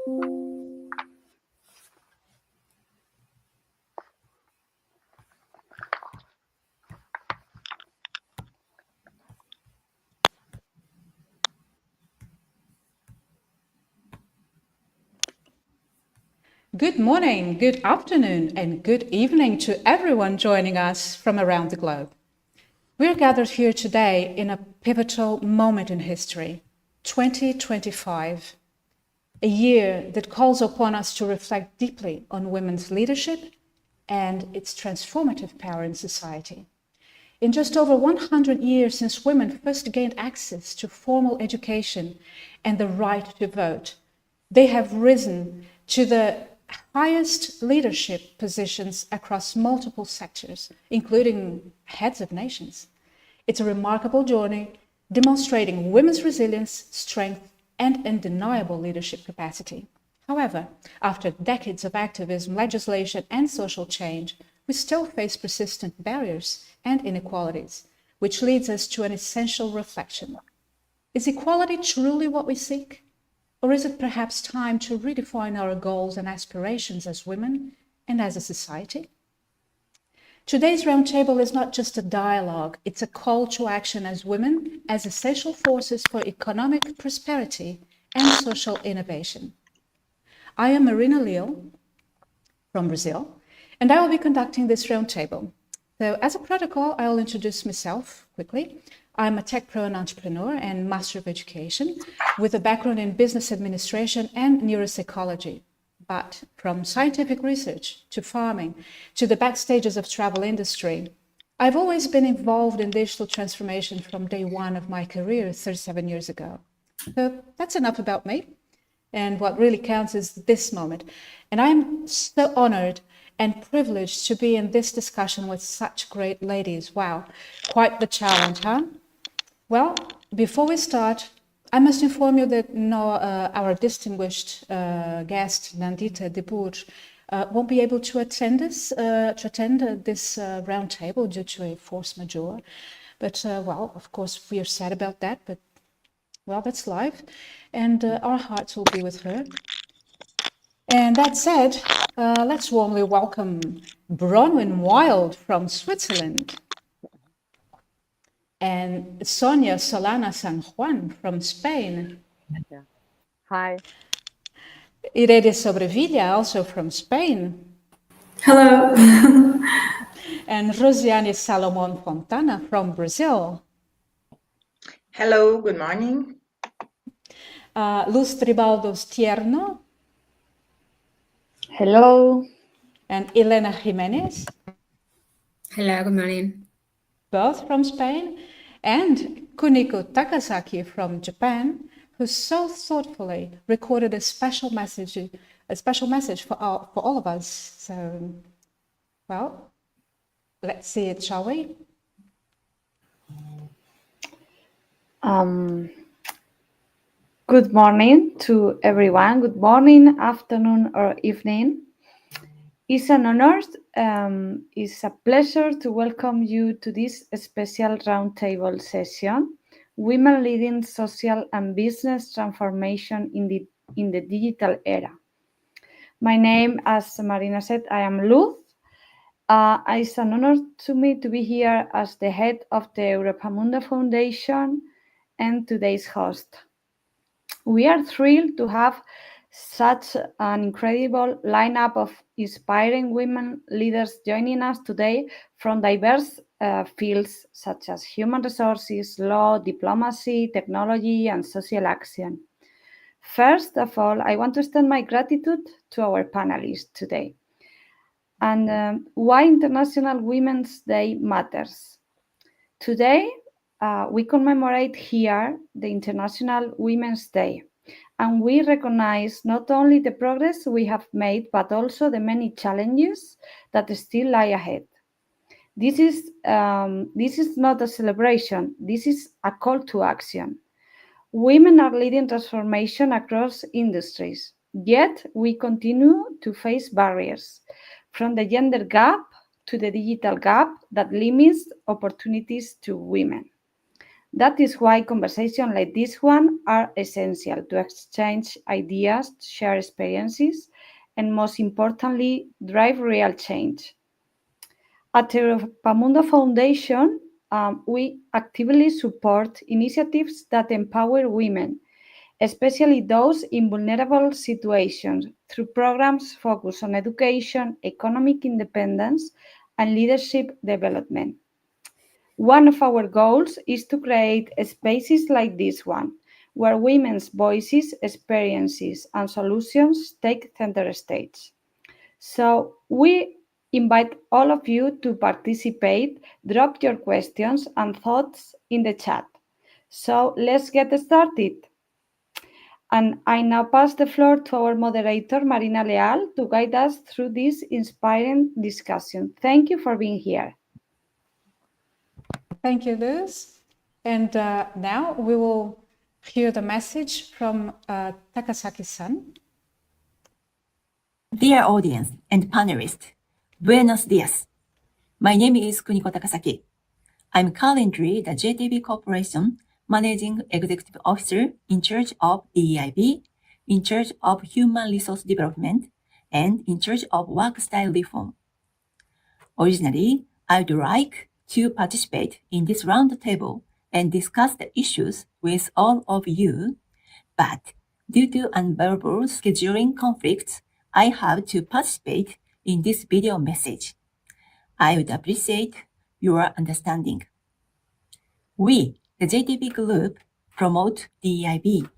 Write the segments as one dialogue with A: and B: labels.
A: Good morning, good afternoon, and good evening to everyone joining us from around the globe. We're gathered here today in a pivotal moment in history, 2025, a year that calls upon us to reflect deeply on women's leadership and its transformative power in society. In just over 100 years since women first gained access to formal education and the right to vote, they have risen to the highest leadership positions across multiple sectors, including heads of nations. It's a remarkable journey demonstrating women's resilience, strength, and undeniable leadership capacity. However, after decades of activism, legislation, and social change, we still face persistent barriers and inequalities, which leads us to an essential reflection. Is equality truly what we seek? Or is it perhaps time to redefine our goals and aspirations as women and as a society? Today's roundtable is not just a dialogue, it's a call to action as women as essential forces for economic prosperity and social innovation. I am Marina Leal from Brazil, and I will be conducting this roundtable. So as a protocol, I'll introduce myself quickly. I'm a tech pro and entrepreneur and master of education with a background in business administration and neuropsychology. But from scientific research to farming to the backstages of travel industry, I've always been involved in digital transformation from day one of my career 37 years ago. So that's enough about me. And what really counts is this moment. And I'm so honored and privileged to be in this discussion with such great ladies. Wow, quite the challenge, huh? Well, before we start, I must inform you that our distinguished guest, Nandita, Debur, won't be able to attend this roundtable due to a force majeure. But, well, of course, we are sad about that, but, well, that's life. And our hearts will be with her. And that said, let's warmly welcome Bronwyn Wild from Switzerland. And Sonia Solana San Juan from Spain.
B: Hi.
A: Irene Sobrevilla, also from Spain.
C: Hello.
A: And Roseanne Salomon Fontana from Brazil.
D: Hello, good morning.
A: Luz Tribaldos Tierno.
E: Hello.
A: And Elena Jimenez.
C: Hello, good morning.
A: Both from Spain. And Kuniko Takasaki from Japan, who so thoughtfully recorded a special message for all of us. So, well, let's see it, shall we?
E: Good morning to everyone. Good morning, afternoon, or evening. It's an honor, it's a pleasure to welcome you to this special roundtable session, Women Leading Social and Business Transformation in the Digital Era. My name, as Marina said, I am Luz. It's an honor to me to be here as the head of the Europamundo Foundation and today's host. We are thrilled to have such an incredible lineup of inspiring women leaders joining us today from diverse fields such as human resources, law, diplomacy, technology, and social action. First of all, I want to extend my gratitude to our panelists today. And why International Women's Day matters. Today, we commemorate here the International Women's Day. And we recognize not only the progress we have made, but also the many challenges that still lie ahead. This is not a celebration, this is a call to action. Women are leading transformation across industries, yet we continue to face barriers, from the gender gap to the digital gap that limits opportunities to women. That is why conversations like this one are essential to exchange ideas, share experiences, and most importantly, drive real change. At the Europamundo Foundation, we actively support initiatives that empower women, especially those in vulnerable situations, through programs focused on education, economic independence, and leadership development. One of our goals is to create spaces like this one, where women's voices, experiences, and solutions take center stage. So we invite all of you to participate, drop your questions and thoughts in the chat. So let's get started. And I now pass the floor to our moderator, Marina Leal, to guide us through this inspiring discussion. Thank you for being here.
A: Thank you, Luz. And now we will hear the message from Takasaki-san.
F: Dear audience and panelists, buenos dias. My name is Kuniko Takasaki. I'm currently the JTB Corporation Managing Executive Officer in charge of DEIB, in charge of Human Resource Development, and in charge of Work Style Reform. Originally, I would like to participate in this roundtable and discuss the issues with all of you, but due to unbearable scheduling conflicts, I have to participate in this video message. I would appreciate your understanding. We, the JTB Group, promote DEIB.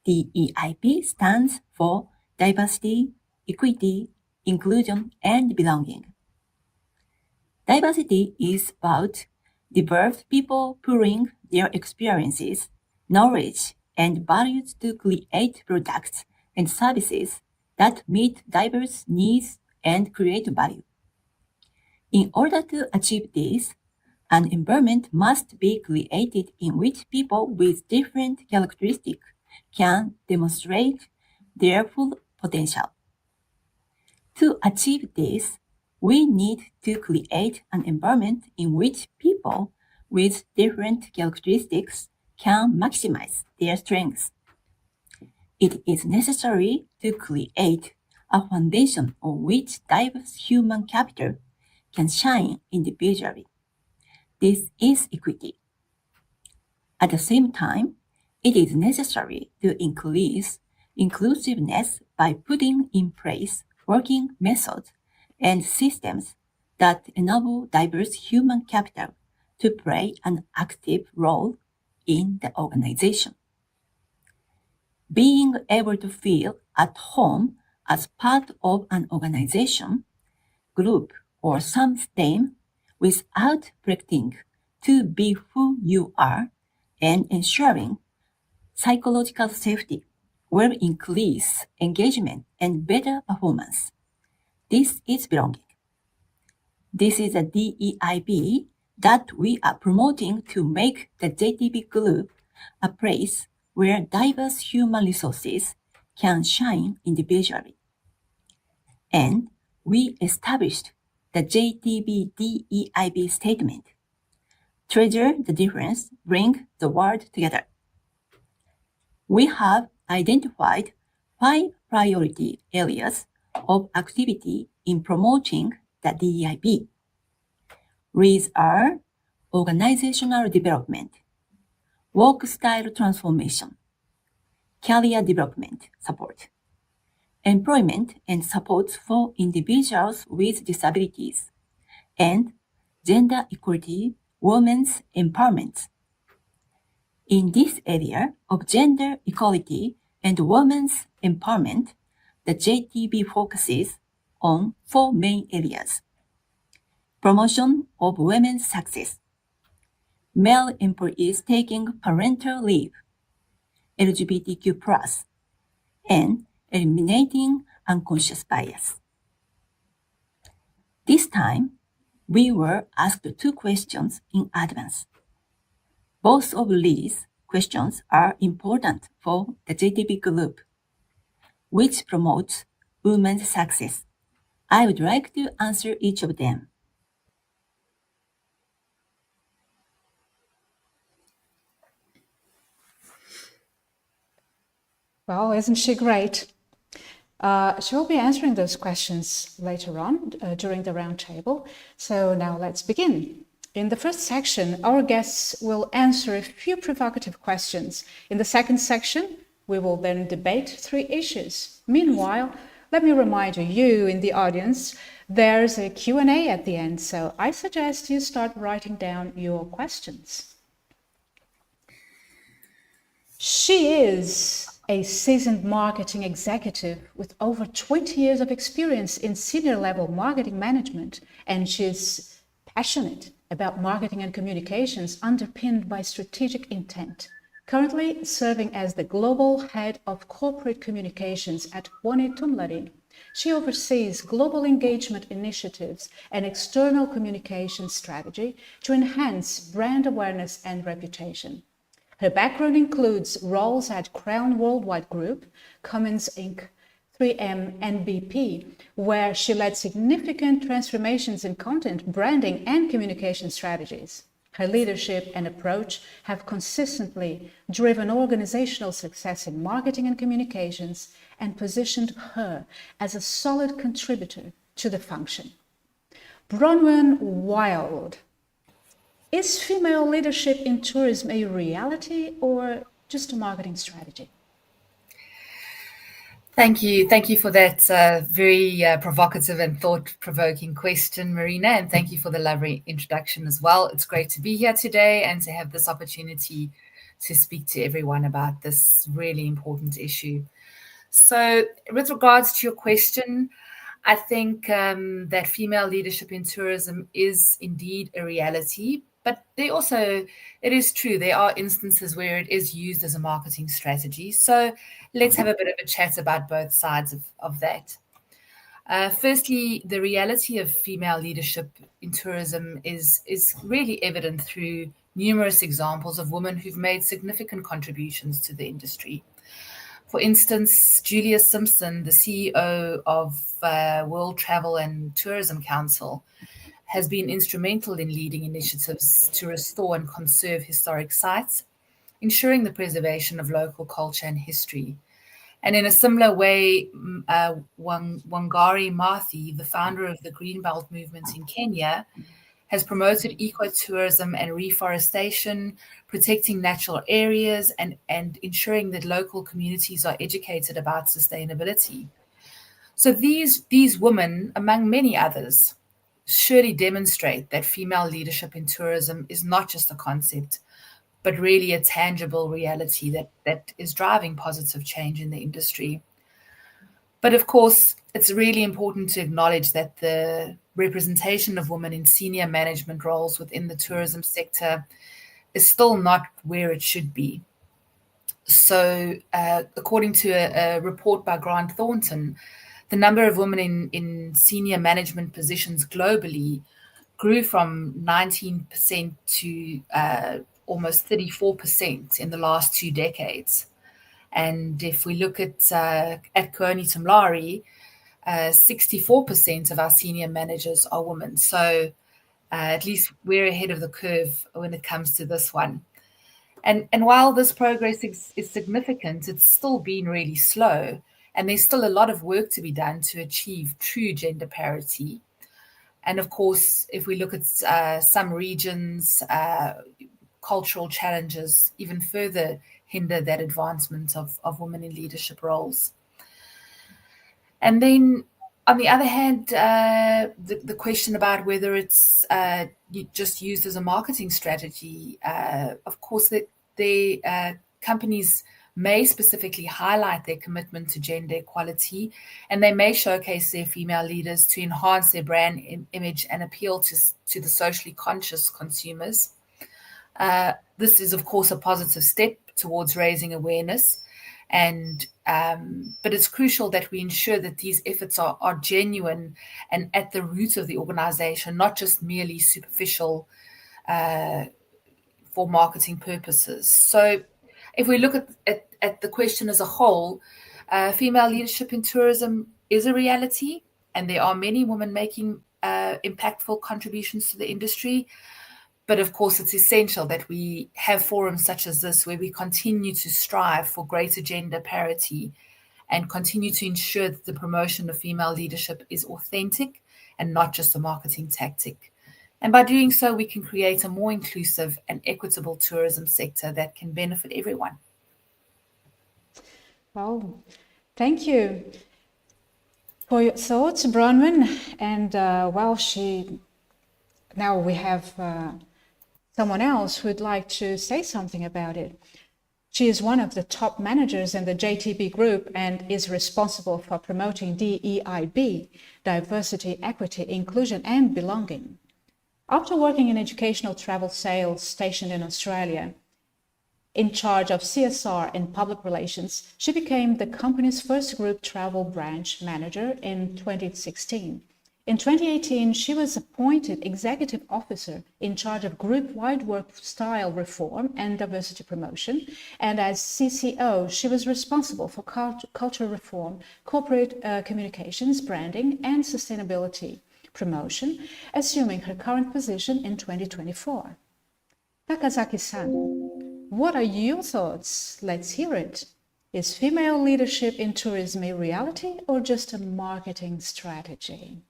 F: DEIB stands for Diversity, Equity, Inclusion, and Belonging. Diversity is about diverse people pooling their experiences, knowledge, and values to create products and services that meet diverse needs and create value. In order to achieve this, an environment must be created in which people with different characteristics can demonstrate their full potential. To achieve this, we need to create an environment in which people with different characteristics can maximize their strengths. It is necessary to create a foundation on which diverse human capital can shine individually. This is equity. At the same time, it is necessary to increase inclusiveness by putting in place working methods and systems that enable diverse human capital to play an active role in the organization. Being able to feel at home as part of an organization, group, or some STEM without pretending to be who you are and ensuring psychological safety will increase engagement and better performance. This is belonging. This is a DEIB that we are promoting to make the JTB Group a place where diverse human resources can shine individually. And we established the JTB DEIB statement. Treasure the difference, bring the world together. We have identified 5 priority areas of activity in promoting the DEIB. These are organizational development, work style transformation, career development support, employment and support for individuals with disabilities, and gender equality, women's empowerment. In this area of gender equality and women's empowerment, the JTB focuses on 4 main areas. Promotion of women's success, male employees taking parental leave, LGBTQ+, and eliminating unconscious bias. This time, we were asked 2 questions in advance. Both of these questions are important for the JTB Group, which promotes women's success. I would like to answer each of them.
A: Well, isn't she great? She will be answering those questions later on during the roundtable. So now let's begin. In the first section, our guests will answer a few provocative questions. In the second section, we will then debate 3 issues. Meanwhile, let me remind you in the audience, there's a Q&A at the end, so I suggest you start writing down your questions. She is a seasoned marketing executive with over 20 years of experience in senior level marketing management, and she's passionate about marketing and communications underpinned by strategic intent. Currently serving as the global head of corporate communications at Kuoni Tumlare, she oversees global engagement initiatives and external communication strategy to enhance brand awareness and reputation. Her background includes roles at Crown Worldwide Group, Cummins Inc., 3M, and BP, where she led significant transformations in content, branding, and communication strategies. Her leadership and approach have consistently driven organizational success in marketing and communications and positioned her as a solid contributor to the function. Bronwyn Wild. Is female leadership in tourism a reality or just a marketing strategy?
G: Thank you. Thank you for that very provocative and thought-provoking question, Marina, and thank you for the lovely introduction as well. It's great to be here today and to have this opportunity to speak to everyone about this really important issue. So with regards to your question, I think that female leadership in tourism is indeed a reality, but it is true, there are instances where it is used as a marketing strategy. So let's have a bit of a chat about both sides of that. Firstly, the reality of female leadership in tourism is really evident through numerous examples of women who've made significant contributions to the industry. For instance, Julia Simpson, the CEO of World Travel and Tourism Council, has been instrumental in leading initiatives to restore and conserve historic sites, ensuring the preservation of local culture and history. And in a similar way, Wangari Maathai, the founder of the Greenbelt movement in Kenya, has promoted ecotourism and reforestation, protecting natural areas and ensuring that local communities are educated about sustainability. So these women, among many others, surely demonstrate that female leadership in tourism is not just a concept, but really a tangible reality that is driving positive change in the industry. But of course, it's really important to acknowledge that the representation of women in senior management roles within the tourism sector is still not where it should be. So according to a report by Grant Thornton, the number of women in senior management positions globally grew from 19% to almost 34% in the last 2 decades. And if we look at Kuoni Tumlare, 64% of our senior managers are women. So at least we're ahead of the curve when it comes to this one. And while this progress is significant, it's still been really slow. And there's still a lot of work to be done to achieve true gender parity. And of course, if we look at some regions, cultural challenges even further hinder that advancement of women in leadership roles. And then on the other hand, the question about whether it's just used as a marketing strategy, of course, the companies may specifically highlight their commitment to gender equality, and they may showcase their female leaders to enhance their brand image and appeal to the socially conscious consumers. This is, of course, a positive step towards raising awareness, but it's crucial that we ensure that these efforts are genuine and at the root of the organization, not just merely superficial for marketing purposes. So if we look at the question as a whole, female leadership in tourism is a reality, and there are many women making impactful contributions to the industry. But of course, it's essential that we have forums such as this where we continue to strive for greater gender parity and continue to ensure that the promotion of female leadership is authentic and not just a marketing tactic. And by doing so, we can create a more inclusive and equitable tourism sector that can benefit everyone.
A: Well, thank you for your thoughts, Bronwyn. And now we have someone else who'd like to say something about it. She is one of the top managers in the JTB group and is responsible for promoting DEIB, diversity, equity, inclusion, and belonging. After working in educational travel sales stationed in Australia, in charge of CSR and public relations, she became the company's first group travel branch manager in 2016. In 2018, she was appointed executive officer in charge of group-wide work style reform and diversity promotion. And as CCO, she was responsible for culture reform, corporate communications, branding, and sustainability promotion, assuming her current position in 2024. Takasaki-san, what are your thoughts? Let's hear it. Is female leadership in tourism a reality or just a marketing strategy?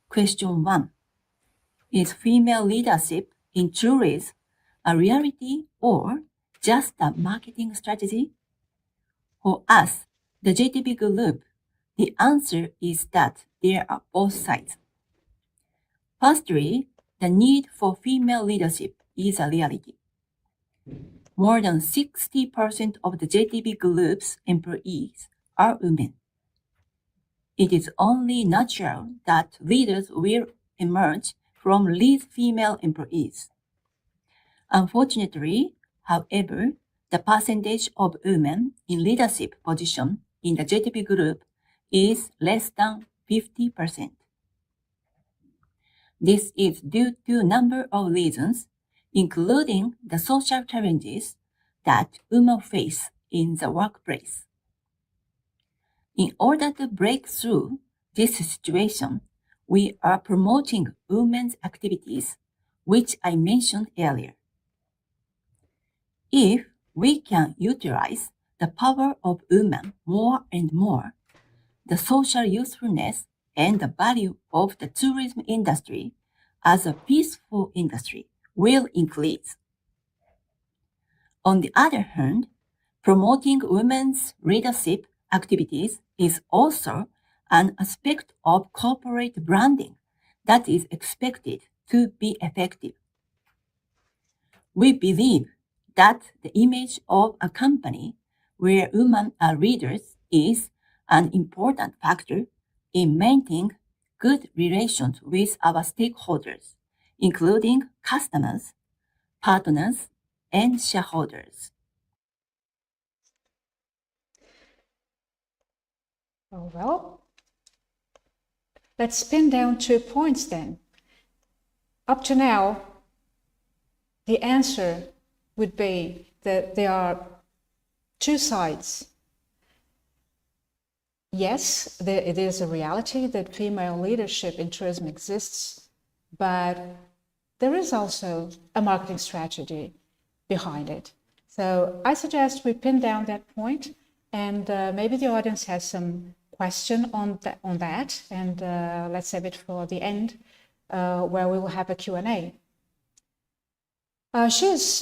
F: Question 1. Is female leadership in tourism a reality or just a marketing strategy? For us, the JTB Group, the answer is that there are both sides. Firstly, the need for female leadership is a reality. More than 60% of the JTB Group's employees are women. It is only natural that leaders will emerge from lead female employees. Unfortunately, however, the percentage of women in leadership position in the JTB Group is less than 50%. This is due to a number of reasons, including the social challenges that women face in the workplace. In order to break through this situation, we are promoting women's activities, which I mentioned earlier. If we can utilize the power of women more and more, the social usefulness and the value of the tourism industry as a peaceful industry will increase. On the other hand, promoting women's leadership activities is also an aspect of corporate branding that is expected to be effective. We believe that the image of a company where women are leaders is an important factor in maintaining good relations with our stakeholders, including customers, partners, and shareholders.
A: Oh, well, let's pin down 2 points then. Up to now, the answer would be that there are 2 sides. Yes, it is a reality that female leadership in tourism exists, but there is also a marketing strategy behind it. So I suggest we pin down that point, and maybe the audience has some question on that, and let's save it for the end, where we will have a Q&A. She's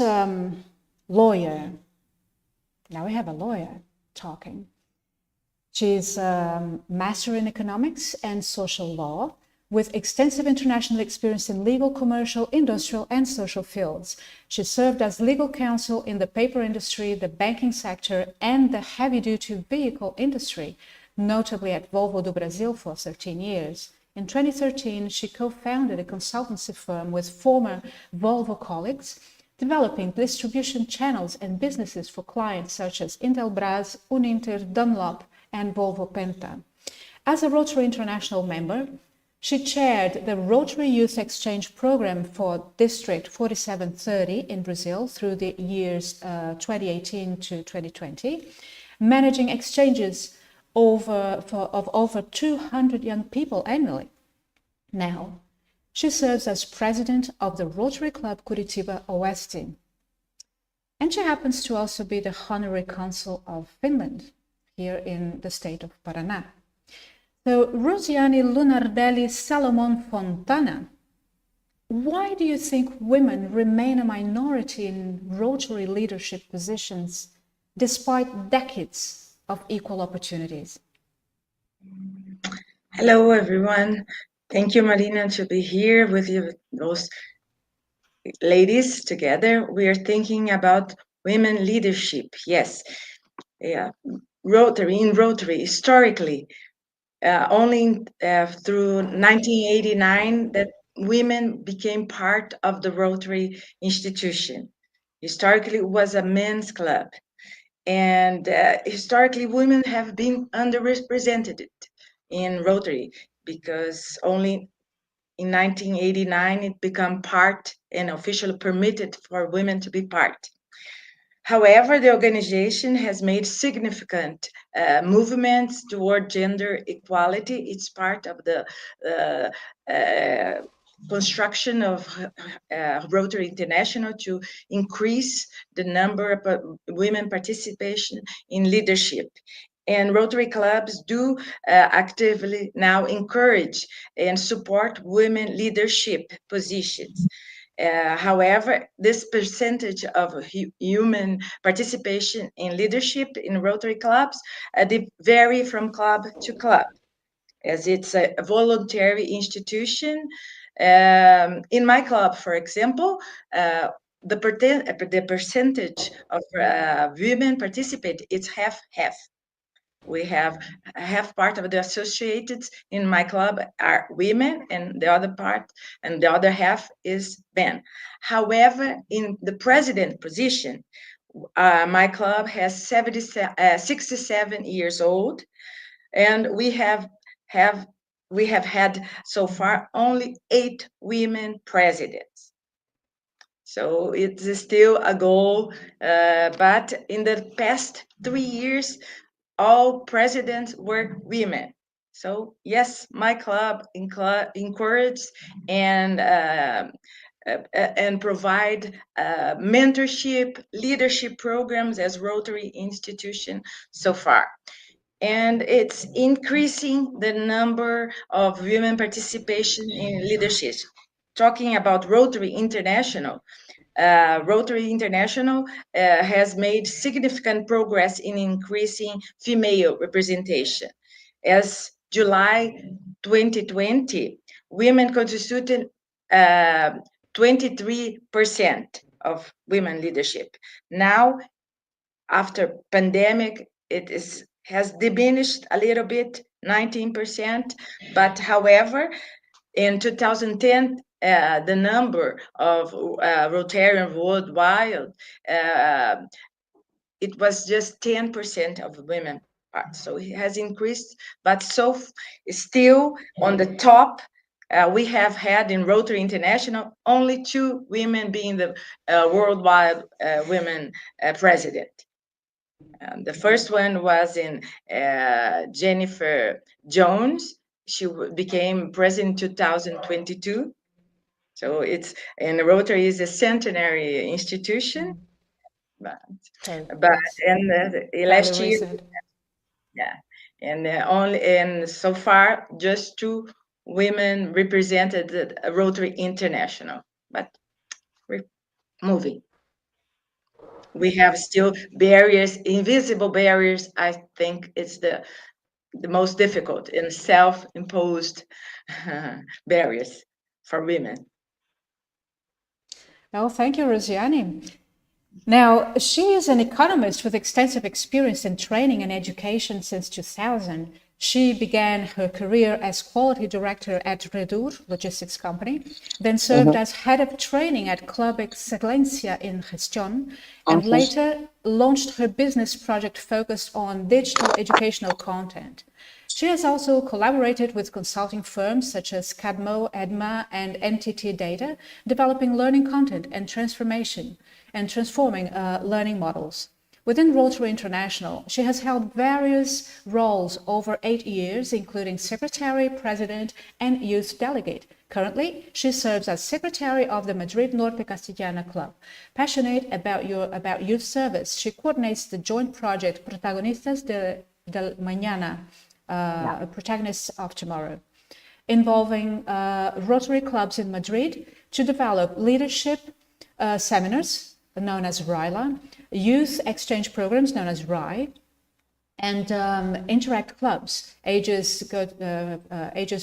A: lawyer. Now we have a lawyer talking. She's a master in economics and social law with extensive international experience in legal, commercial, industrial, and social fields. She served as legal counsel in the paper industry, the banking sector, and the heavy-duty vehicle industry, notably at Volvo do Brasil for 13 years. In 2013, she co-founded a consultancy firm with former Volvo colleagues, developing distribution channels and businesses for clients such as Intelbras, Uninter, Dunlop, and Volvo Penta. As a Rotary International member, She chaired the Rotary Youth Exchange Program for District 4730 in Brazil through the years 2018 to 2020, managing exchanges of over 200 young people annually. Now, she serves as president of the Rotary Club Curitiba Oeste. And she happens to also be the Honorary Consul of Finland here in the state of Paraná. So, Roseanne, Lunardelli, Salomon, Fontana, why do you think women remain a minority in Rotary leadership positions despite decades of equal opportunities?
D: Hello, everyone. Thank you, Marina, to be here with you, those ladies together. We are thinking about women leadership. Yes, yeah. Rotary, historically, only through 1989 that women became part of the Rotary institution. Historically, it was a men's club. And historically, women have been underrepresented in Rotary because only in 1989 it became part and officially permitted for women to be part. However, the organization has made significant movements toward gender equality. It's part of the construction of Rotary International to increase the number of women participation in leadership. And Rotary clubs do actively now encourage and support women leadership positions. However, this percentage of human participation in leadership in Rotary clubs vary from club to club, as it's a voluntary institution. In my club, for example, the percentage of women participate, it's half-half. We have half part of the associates in my club are women, and the other part and the other half is men. However, in the president position, my club has 67 years old, and we have had so far only 8 women presidents. So it's still a goal, but in the past 3 years, all presidents were women. So yes, my club encourages and provide mentorship, leadership programs as Rotary institution so far. And it's increasing the number of women participation in leadership. Talking about Rotary International, Rotary International has made significant progress in increasing female representation. As July 2020, women constituted 23% of women leadership. Now, after pandemic, has diminished a little bit, 19%, but however, in 2010, the number of Rotarians worldwide, it was just 10% of women. So it has increased, but still on the top, we have had in Rotary International only 2 women being the worldwide women president. The first one was in Jennifer Jones. She became president in 2022. So Rotary is a centenary institution. But last year,
A: recent.
D: yeah, and so far just 2 women represented Rotary International. But we're moving. We have still barriers, invisible barriers. I think it's the most difficult and self-imposed barriers for women.
A: Well, thank you, Roseanne. Now, she is an economist with extensive experience in training and education since 2000. She began her career as quality director at Debur logistics company, then served as head of training at Club Excelencia in Gestión, and later launched her business project focused on digital educational content. She has also collaborated with consulting firms such as Cadmo, EDMA, and NTT Data, developing learning content and transforming learning models. Within Rotary International, she has held various roles over 8 years, including Secretary, President, and Youth Delegate. Currently, she serves as Secretary of the Madrid Norte Castellana Club. Passionate about youth service, she coordinates the joint project Protagonistas del Mañana, Protagonists of Tomorrow, involving Rotary clubs in Madrid to develop leadership seminars, known as RILA, youth exchange programs, known as RI, and interact clubs, ages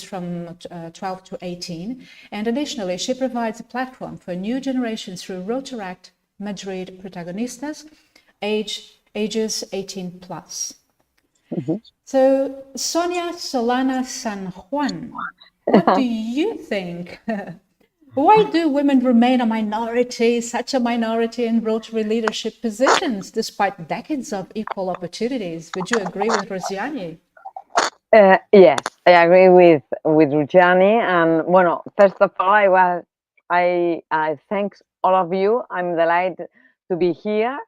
A: from 12 to 18. And additionally, she provides a platform for new generations through Rotaract Madrid Protagonistas, ages 18 plus. So, Sonia Solana San Juan, what do you think? Why do women remain such a minority in Rotary leadership positions, despite decades of equal opportunities? Would you agree with Roseanne?
B: Yes, I agree with Roseanne. And bueno, first of all, I thank all of you. I'm delighted to be here.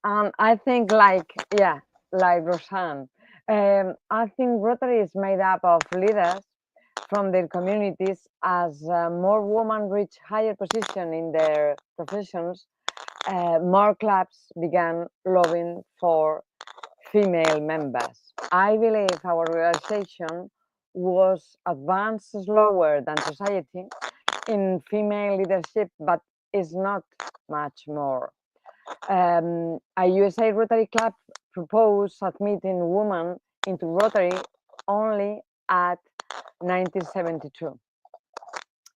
B: And I think like Roseanne, I think Rotary is made up of leaders from their communities. As more women reach higher position in their professions, more clubs began lobbying for female members. I believe our organization was advanced slower than society in female leadership, but is not much more. A USA Rotary Club proposed admitting women into Rotary only at 1972.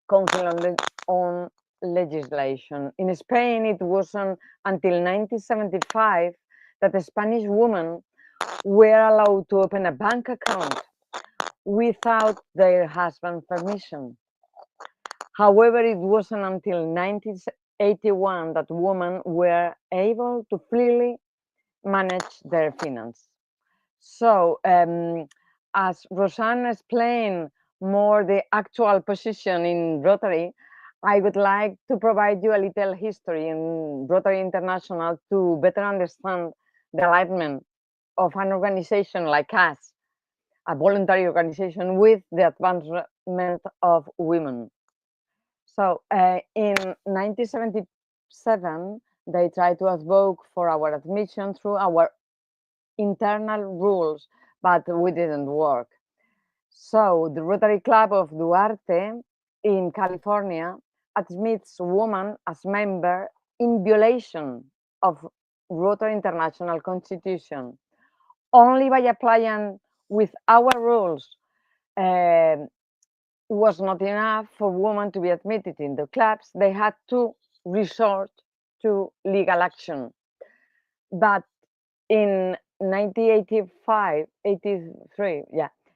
B: Council on legislation. In Spain, it wasn't until 1975 that the Spanish women were allowed to open a bank account without their husband's permission. However, it wasn't until 1981 that women were able to freely manage their finances. So, as Roseanne explained more the actual position in Rotary, I would like to provide you a little history in Rotary International to better understand the alignment of an organization like us, a voluntary organization, with the advancement of women. So in 1977, they tried to advocate for our admission through our internal rules, but we didn't work. So the Rotary Club of Duarte in California admits women as member in violation of Rotary International Constitution. Only by applying with our rules was not enough for women to be admitted in the clubs. They had to resort to legal action. But in 1983,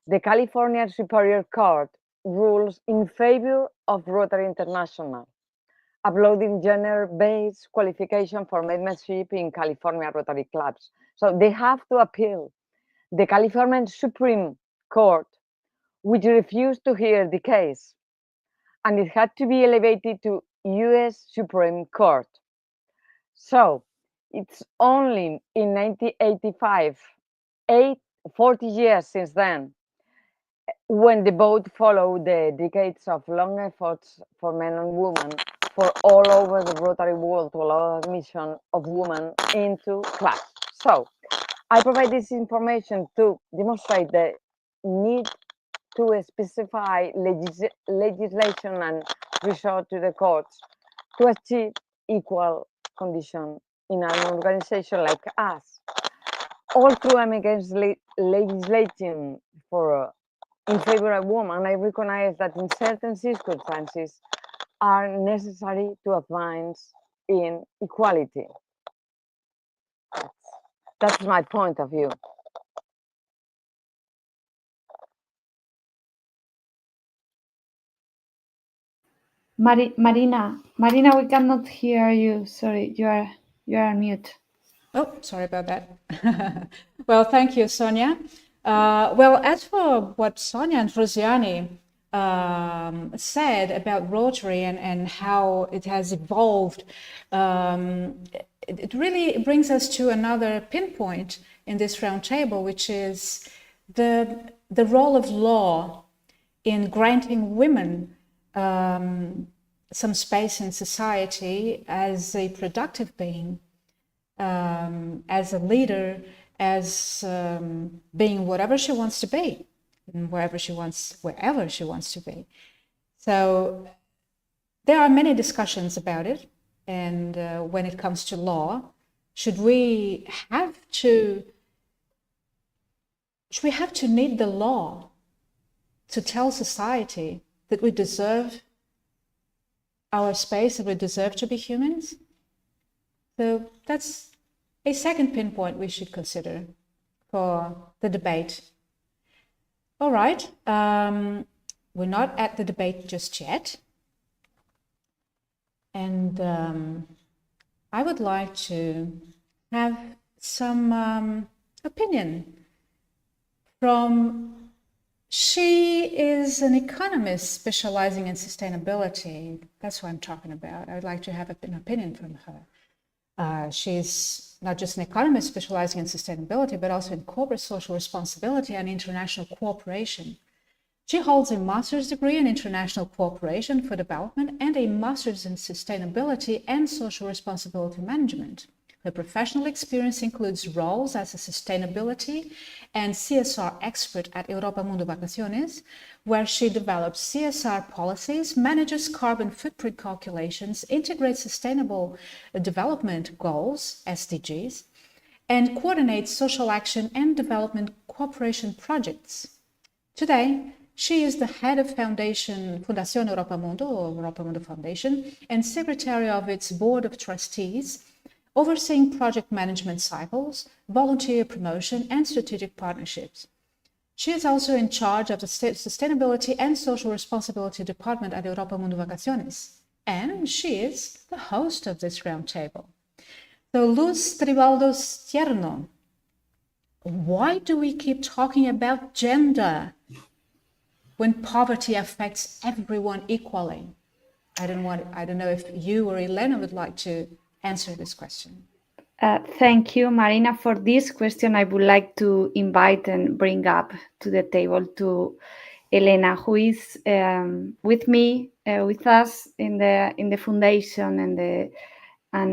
B: the California Superior Court rules in favor of Rotary International, uploading gender-based qualification for membership in California Rotary clubs. So they have to appeal. The California Supreme Court, which refused to hear the case, and it had to be elevated to US Supreme Court. So it's only in 1985, 40 years since then, when the vote followed the decades of long efforts for men and women for all over the Rotary world to allow admission of women into clubs. So I provide this information to demonstrate the need to specify legislation and resort to the courts to achieve equal condition in an organization like us. All through I'm against legislating for in favor of women, I recognize that in certain circumstances are necessary to advance in equality. That's my point of view.
E: Marina, we cannot hear you. Sorry, you are on mute.
A: Oh, sorry about that. Well, thank you, Sonia. Well, as for what Sonia and Roseanne said about Rotary and how it has evolved, it really brings us to another pinpoint in this roundtable, which is the role of law in granting women some space in society as a productive being, as a leader, as being whatever she wants to be, and wherever she wants to be. So there are many discussions about it, and when it comes to law, should we have to need the law to tell society that we deserve our space, that we deserve to be humans? So that's a second pinpoint we should consider for the debate. All right, we're not at the debate just yet. And I would like to have some opinion from, she is an economist specializing in sustainability. That's what I'm talking about. I would like to have an opinion from her. She's not just an economist specializing in sustainability, but also in corporate social responsibility and international cooperation. She holds a master's degree in international cooperation for development and a master's in sustainability and social responsibility management. Her professional experience includes roles as a sustainability and CSR expert at Europamundo Vacaciones, where she develops CSR policies, manages carbon footprint calculations, integrates sustainable development goals, SDGs, and coordinates social action and development cooperation projects. Today, she is the head of Fundación Europamundo, or Europamundo Foundation, and secretary of its board of trustees, overseeing project management cycles, volunteer promotion, and strategic partnerships. She is also in charge of the Sustainability and Social Responsibility Department at Europamundo Vacaciones, and she is the host of this roundtable. So, Luz Tribaldos Tierno, why do we keep talking about gender when poverty affects everyone equally? I don't know if you or Elena would like to answer this question.
E: Thank you, Marina, for this question. I would like to invite and bring up to the table to Elena, who is with me, with us in the foundation and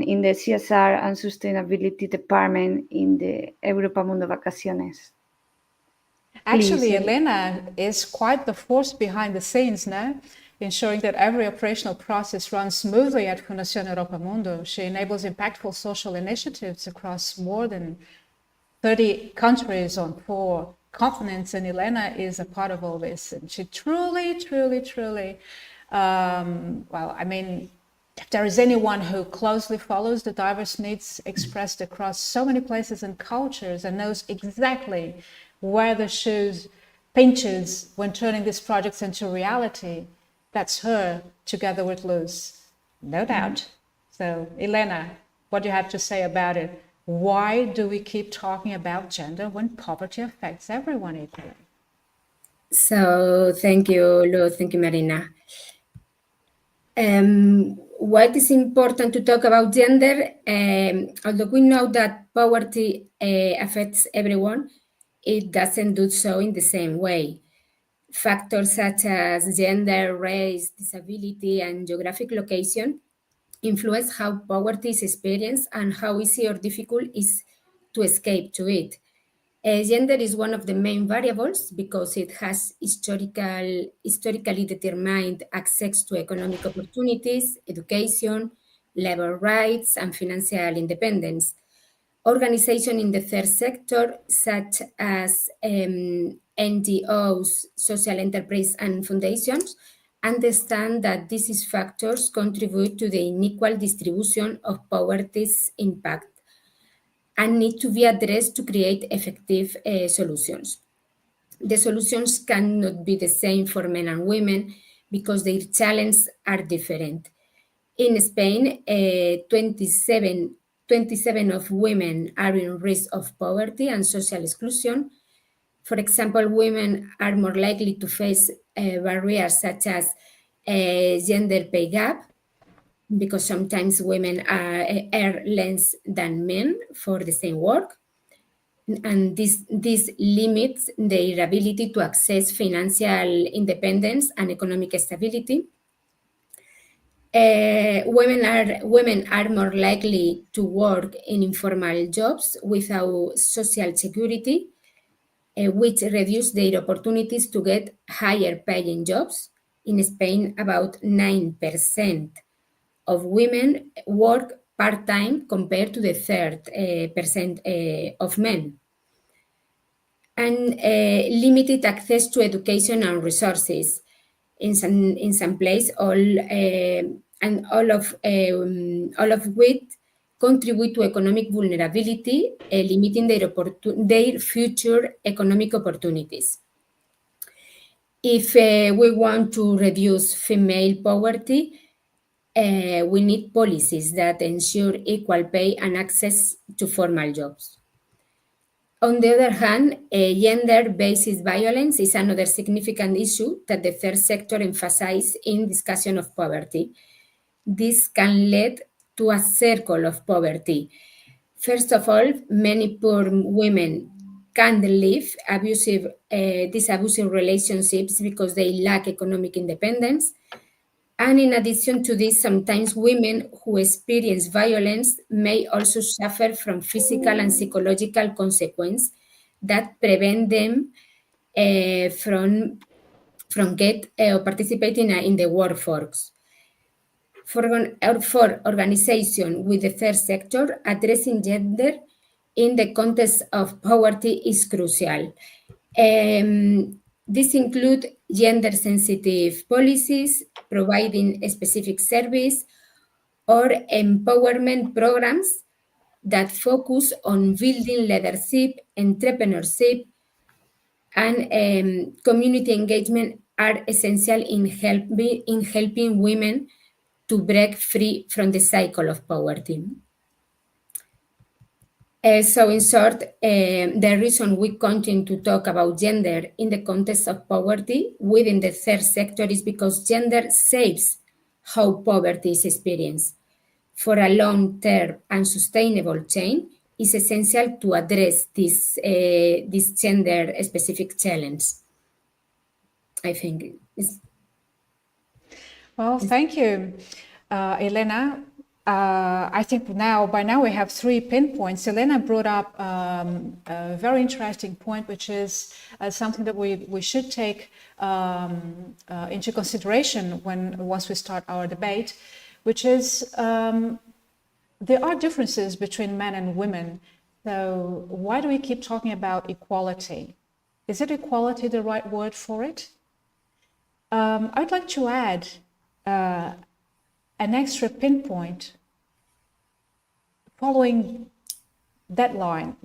E: in the CSR and sustainability department in the Europamundo Vacaciones.
A: Actually,
E: Please.
A: Elena is quite the force behind the scenes now, ensuring that every operational process runs smoothly at Fundación Europamundo. She enables impactful social initiatives across more than 30 countries on 4 continents, and Elena is a part of all this. And she truly, well, I mean, if there is anyone who closely follows the diverse needs expressed across so many places and cultures and knows exactly where the shoes pinches when turning these projects into reality, that's her, together with Luz, no doubt. So, Elena, what do you have to say about it? Why do we keep talking about gender when poverty affects everyone equally?
C: So thank you, Luz. Thank you, Marina. Why it is important to talk about gender? Although we know that poverty affects everyone, it doesn't do so in the same way. Factors such as gender, race, disability, and geographic location influence how poverty is experienced and how easy or difficult it is to escape to it. Gender is one of the main variables because it has historically determined access to economic opportunities, education, labor rights, and financial independence. Organizations in the third sector, such as NGOs, social enterprise, and foundations, understand that these factors contribute to the unequal distribution of poverty's impact and need to be addressed to create effective solutions. The solutions cannot be the same for men and women because their challenges are different. In Spain, 27 of women are in risk of poverty and social exclusion. For example, women are more likely to face barriers such as gender pay gap, because sometimes women earn less than men for the same work. And this limits their ability to access financial independence and economic stability. Women are more likely to work in informal jobs without social security, which reduce their opportunities to get higher paying jobs. In Spain, about 9% of women work part-time compared to the 3% of men. And limited access to education and resources. In some place, all of which contribute to economic vulnerability, limiting their future economic opportunities. If we want to reduce female poverty, we need policies that ensure equal pay and access to formal jobs. On the other hand, gender-based violence is another significant issue that the third sector emphasizes in discussion of poverty. This can lead to a circle of poverty. First of all, many poor women can't leave these abusive relationships because they lack economic independence. And in addition to this, sometimes women who experience violence may also suffer from physical and psychological consequences that prevent them from participating in the workforce. For organization with the third sector, addressing gender in the context of poverty is crucial. This includes gender-sensitive policies, providing a specific service, or empowerment programs that focus on building leadership, entrepreneurship, and community engagement are essential in helping women to break free from the cycle of poverty. So in short, the reason we continue to talk about gender in the context of poverty within the third sector is because gender shapes how poverty is experienced. For a long-term and sustainable change, it's essential to address this gender-specific challenge. I think it's...
A: Well, thank you, Elena. I think by now we have 3 pinpoints. Elena brought up a very interesting point, which is something that we should take into consideration once we start our debate, which is there are differences between men and women. So why do we keep talking about equality? Is it equality the right word for it? I'd like to add an extra pinpoint following that line.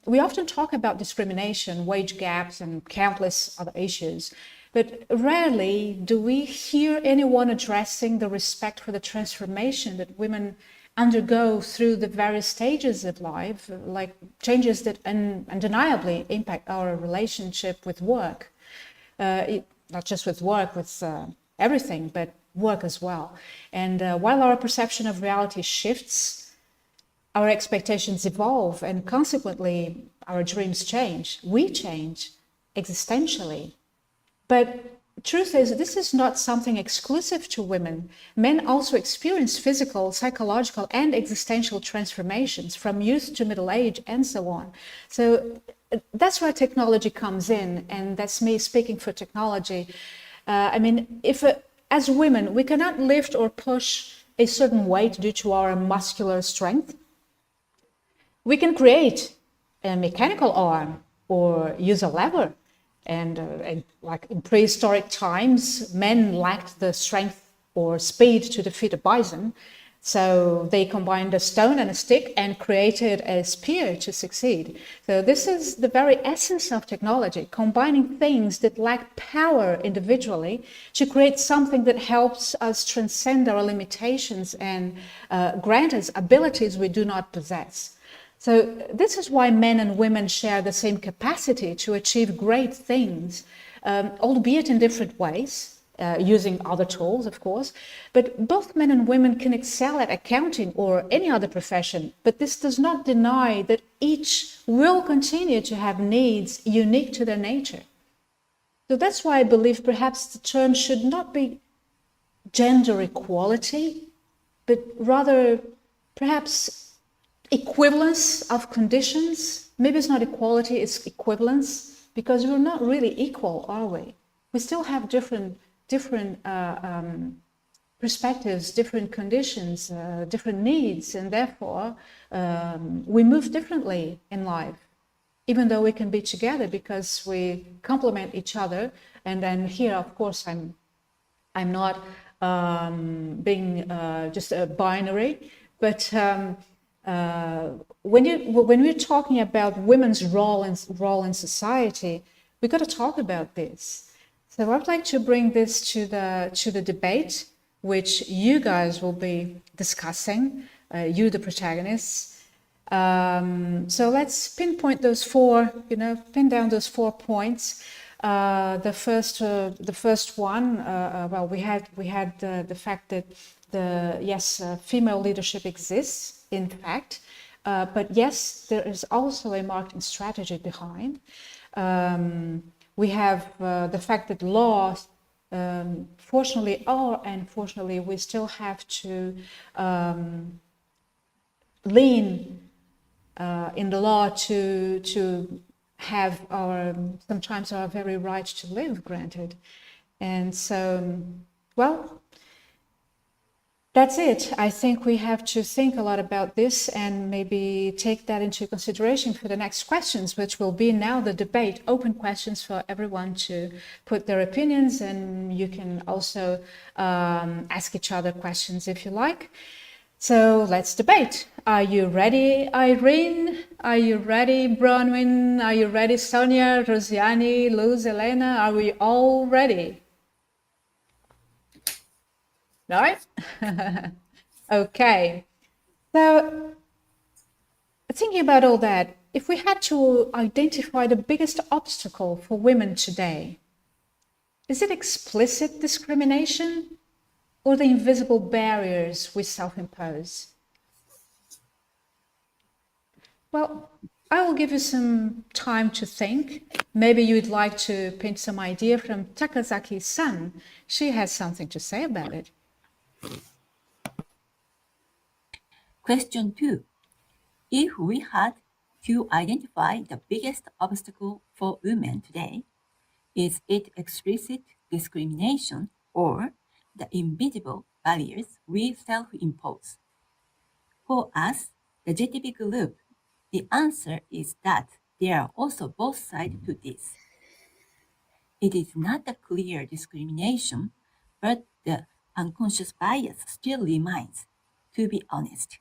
A: We often talk about discrimination, wage gaps, and countless other issues, but rarely do we hear anyone addressing the respect for the transformation that women undergo through the various stages of life, like changes that undeniably impact our relationship with work, not just with work, with everything, but work as well. And while our perception of reality shifts, our expectations evolve, and consequently our dreams change. We change existentially. But truth is, this is not something exclusive to women. Men also experience physical, psychological, and existential transformations from youth to middle age and so on. So that's where technology comes in, and that's me speaking for technology. As women, we cannot lift or push a certain weight due to our muscular strength. We can create a mechanical arm or use a lever. And like in prehistoric times, men lacked the strength or speed to defeat a bison. So they combined a stone and a stick and created a spear to succeed. So this is the very essence of technology, combining things that lack power individually to create something that helps us transcend our limitations and grant us abilities we do not possess. So this is why men and women share the same capacity to achieve great things, albeit in different ways, using other tools, of course. But both men and women can excel at accounting or any other profession. But this does not deny that each will continue to have needs unique to their nature. So that's why I believe perhaps the term should not be gender equality, but rather perhaps equivalence of conditions. Maybe it's not equality, it's equivalence, because we're not really equal, are we? We still have different perspectives, different conditions, different needs, and therefore we move differently in life, even though we can be together because we complement each other. And then here, of course, I'm not being just a binary, but when we're talking about women's role in society, we got to talk about this. So I'd like to bring this to the debate, which you guys will be discussing, you the protagonists. So let's pinpoint those pin down those 4 points. The first one, well, we had the fact that female leadership exists, in fact, but yes, there is also a marketing strategy behind. We have the fact that laws, fortunately or unfortunately, we still have to lean in the law to have sometimes our very right to live granted. And so, well, that's it. I think we have to think a lot about this and maybe take that into consideration for the next questions, which will be now the debate, open questions for everyone to put their opinions, and you can also ask each other questions if you like. So let's debate. Are you ready, Irene? Are you ready, Bronwyn? Are you ready, Sonia, Roseanne, Luz, Elena? Are we all ready? All right. Okay. So thinking about all that, if we had to identify the biggest obstacle for women today, is it explicit discrimination or the invisible barriers we self-impose? Well, I will give you some time to think. Maybe you'd like to pinch some idea from Takasaki-san. She has something to say about it.
F: Question 2. If we had to identify the biggest obstacle for women today, is it explicit discrimination or the invisible barriers we self-impose? For us, the GTB group, the answer is that there are also both sides to this. It is not a clear discrimination, but the unconscious bias still remains, to be honest.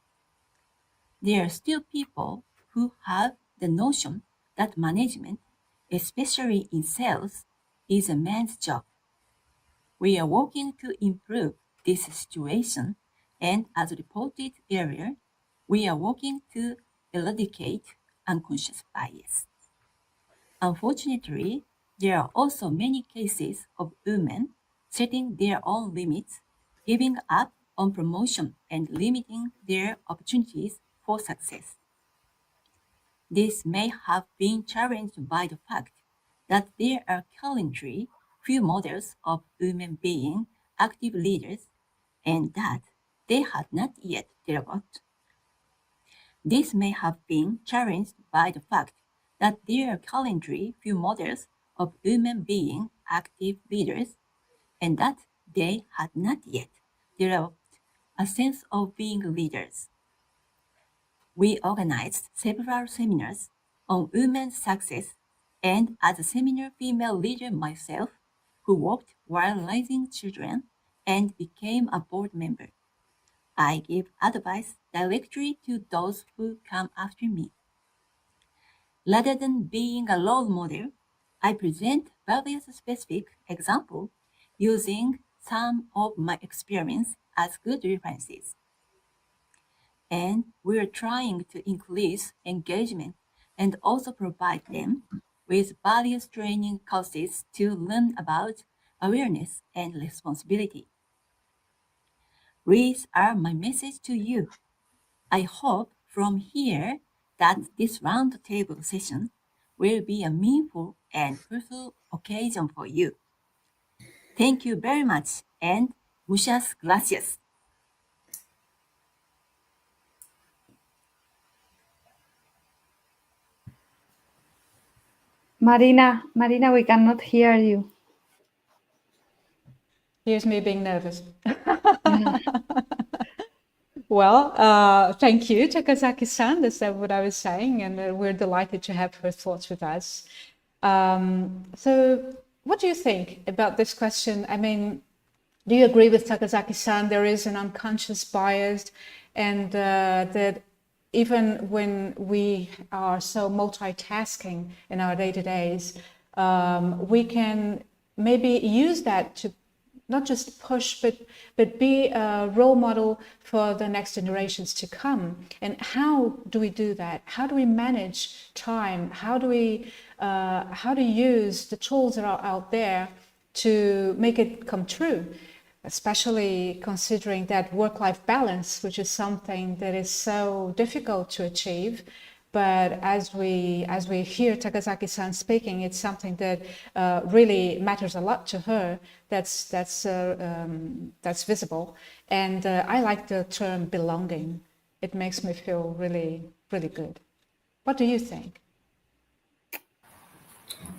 F: There are still people who have the notion that management, especially in sales, is a man's job. We are working to improve this situation, and as reported earlier, we are working to eradicate unconscious bias. Unfortunately, there are also many cases of women setting their own limits, giving up on promotion and limiting their opportunities for success. This may have been challenged by the fact that there are currently few models of women being active leaders and that they had not yet developed. This may have been challenged by the fact that there are currently few models of women being active leaders and that they had not yet developed a sense of being leaders. We organized several seminars on women's success, and as a seminar female leader myself, who worked while raising children and became a board member, I give advice directly to those who come after me. Rather than being a role model, I present various specific examples using some of my experience as good references. and we're trying to increase engagement and also provide them with various training courses to learn about awareness and responsibility. These are my message to you. I hope from here that this roundtable session will be a meaningful and fruitful occasion for you. Thank you very much and muchas gracias.
E: Marina, we cannot hear you.
A: Here's me being nervous. Well, thank you, Takasaki-san. That's what I was saying, and we're delighted to have her thoughts with us. So what do you think about this question? I mean, do you agree with Takasaki-san? There is an unconscious bias, and that even when we are so multitasking in our day-to-days, we can maybe use that to not just push, but be a role model for the next generations to come. And how do we do that? How do we manage time? How do use the tools that are out there to make it come true? Especially considering that work-life balance, which is something that is so difficult to achieve. But as we hear Takasaki-san speaking, it's something that really matters a lot to her. That's visible, and I like the term belonging. It makes me feel really, really good. What do you think?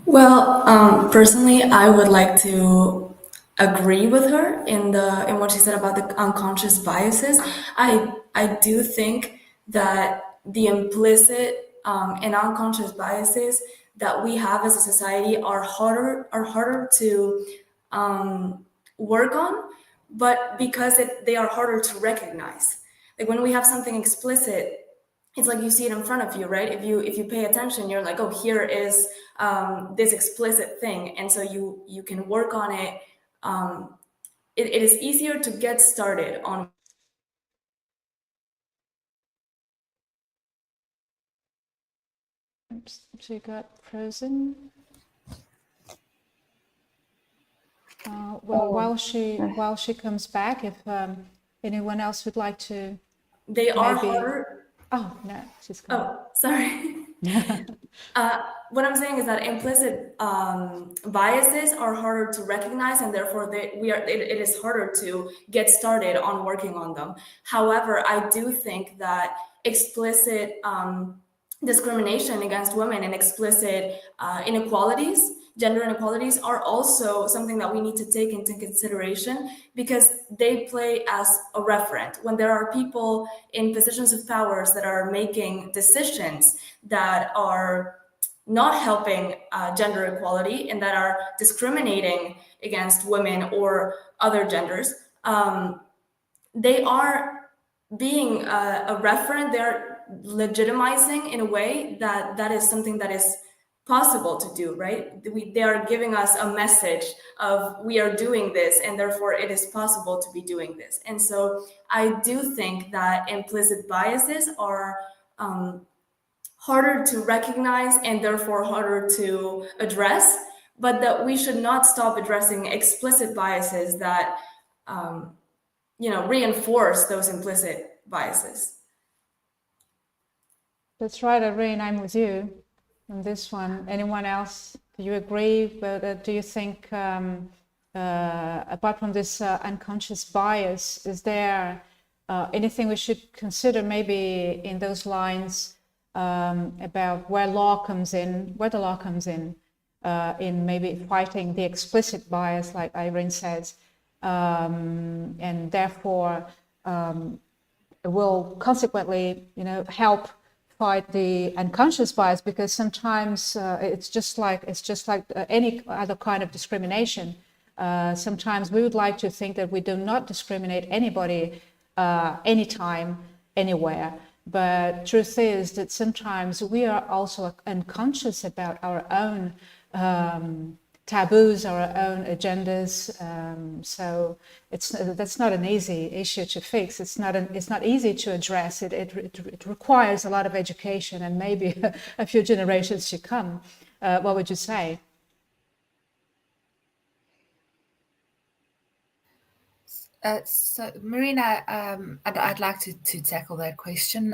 H: Well, personally, I would like to agree with her in what she said about the unconscious biases. I do think that the implicit and unconscious biases that we have as a society are harder to work on, but because they are harder to recognize. Like when we have something explicit, it's like you see it in front of you, right? If you pay attention, you're like, oh, here is this explicit thing, and so you can work on it. It is easier to get started on.
A: Oops, she got frozen. Well, while she comes back, if anyone else would like to,
H: They are harder.
A: Oh no, she's gone.
H: Oh, sorry. What I'm saying is that implicit biases are harder to recognize, and therefore it is harder to get started on working on them. However, I do think that explicit discrimination against women and explicit inequalities, gender inequalities, are also something that we need to take into consideration, because they play as a referent. When there are people in positions of powers that are making decisions that are not helping gender equality and that are discriminating against women or other genders, they are being a referent. They're legitimizing in a way that is something that is possible to do, right? They are giving us a message of we are doing this, and therefore it is possible to be doing this. And so I do think that implicit biases are harder to recognize and therefore harder to address, but that we should not stop addressing explicit biases that reinforce those implicit biases.
A: That's right, Irene, I'm with you on this one. Anyone else? Do you agree? But do you think, apart from this unconscious bias, is there anything we should consider maybe in those lines about where the law comes in maybe fighting the explicit bias, like Irene says, and therefore will consequently, help fight the unconscious bias, because sometimes it's just like any other kind of discrimination. Sometimes we would like to think that we do not discriminate anybody, anytime, anywhere. But truth is that sometimes we are also unconscious about our own taboos, our own agendas. So that's not an easy issue to fix. It's not easy to address. It requires a lot of education and maybe a few generations to come. What would you say?
G: So, Marina, I'd like to tackle that question.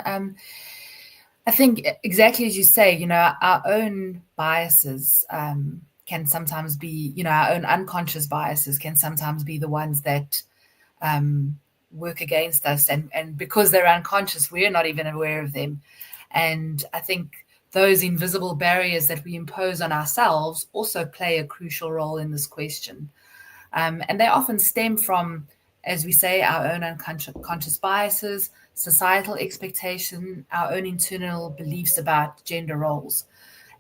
G: I think exactly as you say, our own biases can sometimes be, our own unconscious biases can sometimes be the ones that work against us. And because they're unconscious, we're not even aware of them. And I think those invisible barriers that we impose on ourselves also play a crucial role in this question. And they often stem from, as we say, our own unconscious biases, societal expectation, our own internal beliefs about gender roles.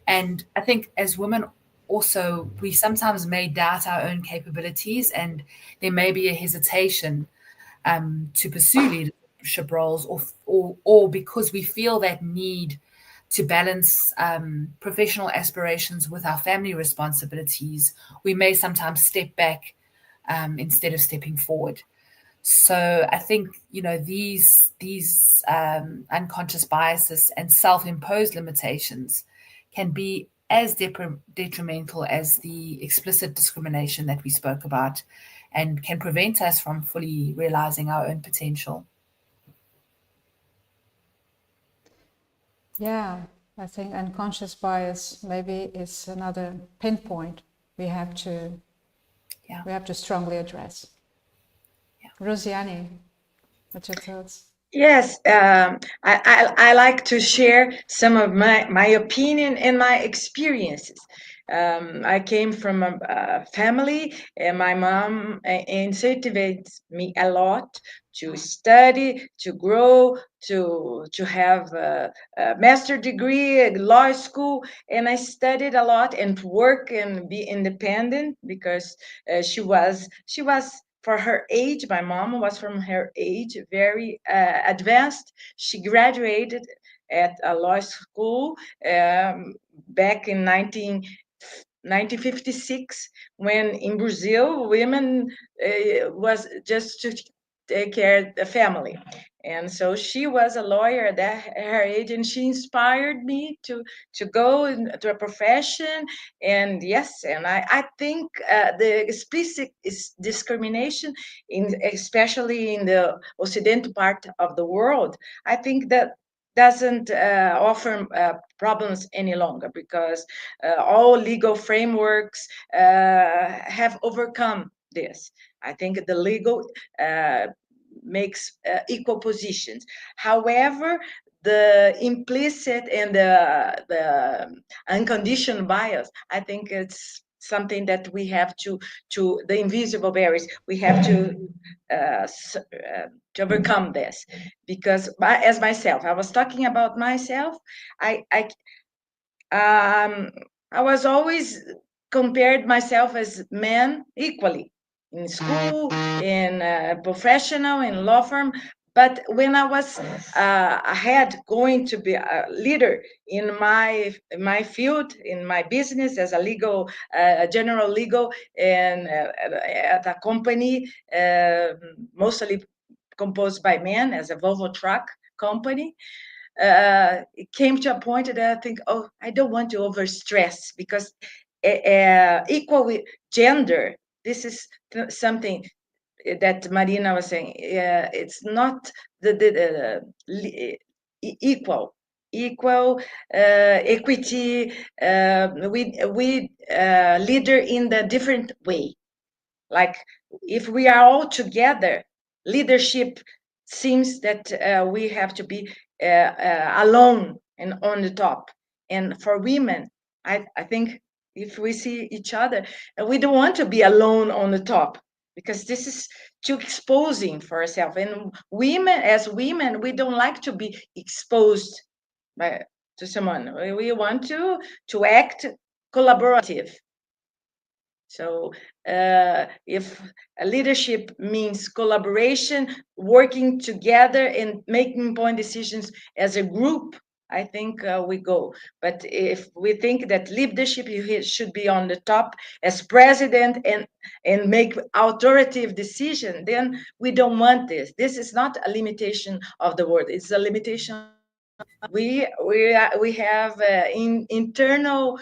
G: And I think as women also, we sometimes may doubt our own capabilities, and there may be a hesitation to pursue leadership roles, or because we feel that need to balance professional aspirations with our family responsibilities, we may sometimes step back instead of stepping forward. So I think, these unconscious biases and self-imposed limitations can be as detrimental as the explicit discrimination that we spoke about, and can prevent us from fully realizing our own potential.
A: Yeah, I think unconscious bias maybe is another pinpoint we have to strongly address. Roseanne, what's your thoughts?
D: Yes, I like to share some of my opinion and my experiences. I came from a family, and my mom incentivized me a lot to study, to grow, to have a master degree, a law school, and I studied a lot and to work and be independent because she was. For her age, my mom was from her age, very advanced. She graduated at a law school back in 1956, when in Brazil, women was just to take care of the family. And so she was a lawyer at her age, and she inspired me to go into a profession. And yes, and I think the explicit discrimination, especially in the Occidental part of the world, I think that doesn't offer problems any longer, because all legal frameworks have overcome this. I think the legal makes equal positions. However, the implicit and the unconditional bias, I think it's something that we have to the invisible barriers, we have to overcome this. Because as myself, I was talking about myself, I was always compared myself as men equally in school, in professional, in law firm. But when I was ahead, going to be a leader in my field, in my business as a legal, general legal, and at a company mostly composed by men, as a Volvo truck company, it came to a point that I think, I don't want to overstress, because equal with gender, this is something that Marina was saying. It's not the equal equity. We leader in the different way. Like if we are all together, leadership seems that we have to be alone and on the top. And for women, I think if we see each other, we don't want to be alone on the top, because this is too exposing for ourselves. And women, as women, we don't like to be exposed to someone. We want to act collaborative. So if leadership means collaboration, working together and making point decisions as a group, I think we go. But if we think that leadership should be on the top as president and make authoritative decision, then we don't want this. This is not a limitation of the world. It's a limitation. We have internal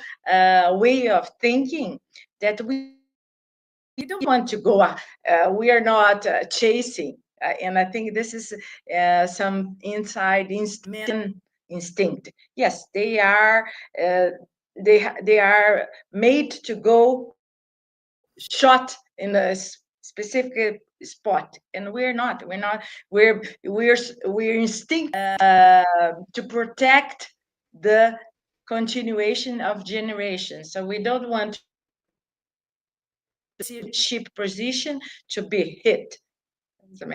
D: way of thinking that we don't want to go. We are not chasing. And I think this is some inside instinct. Yes, they are. They are made to go shot in a specific spot, and we're not. We're instinct to protect the continuation of generations. So we don't want leadership position to be hit.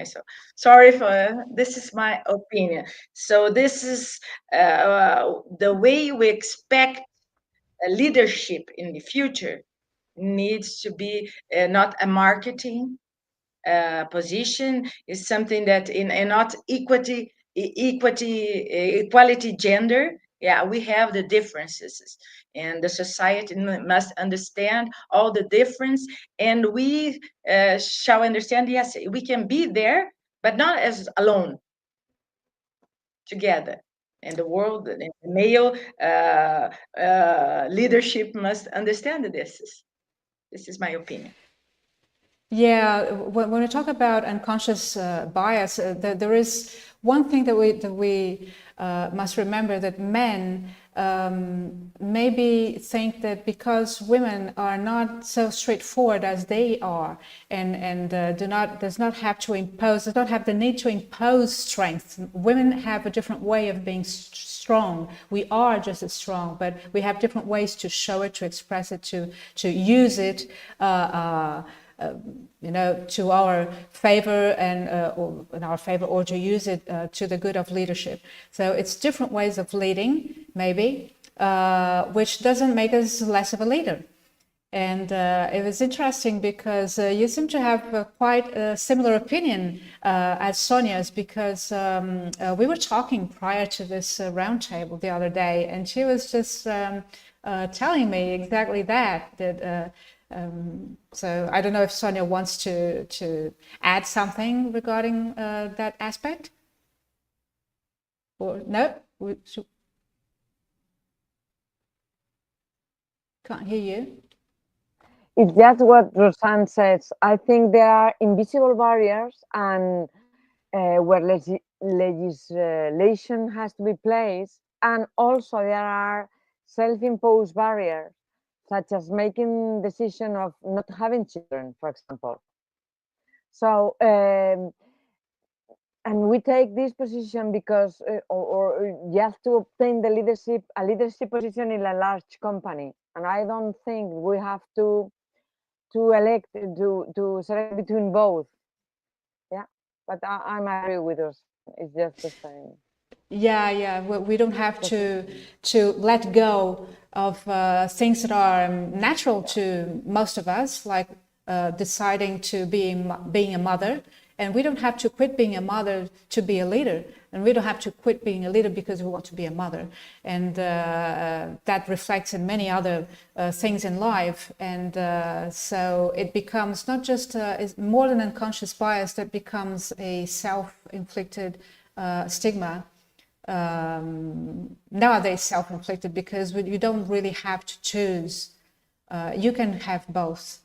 D: So sorry for this is my opinion. So this is the way we expect leadership in the future needs to be not a marketing position, is something that in not equality gender. Yeah, we have the differences, and the society must understand all the difference, and we shall understand, yes, we can be there, but not as alone, together. And the world, the male leadership must understand this. This is my opinion.
A: Yeah, when we talk about unconscious bias, there is one thing that we must remember, that men maybe think that because women are not so straightforward as they are, and does not have the need to impose strength. Women have a different way of being strong. We are just as strong, but we have different ways to show it, to express it, to use it. To our favor or in our favor, or to use it to the good of leadership. So it's different ways of leading, maybe, which doesn't make us less of a leader. And it was interesting because you seem to have quite a similar opinion as Sonia's, because we were talking prior to this roundtable the other day, and she was just telling me exactly that so I don't know if Sonia wants to add something regarding that aspect, or no? Can't hear you.
B: It's just what Roseanne says. I think there are invisible barriers, and where legislation has to be placed, and also there are self-imposed barriers, such as making decision of not having children, for example. So, and we take this position because, or just to obtain a leadership position in a large company. And I don't think we have to select between both. Yeah, but I'm agree with us. It's just the same.
A: Yeah. We don't have to let go of things that are natural to most of us, like deciding to being a mother. And we don't have to quit being a mother to be a leader. And we don't have to quit being a leader because we want to be a mother. And that reflects in many other things in life. And so it becomes not just more than unconscious bias, that becomes a self-inflicted stigma. Nowadays self-inflicted, because you don't really have to choose. You can have both,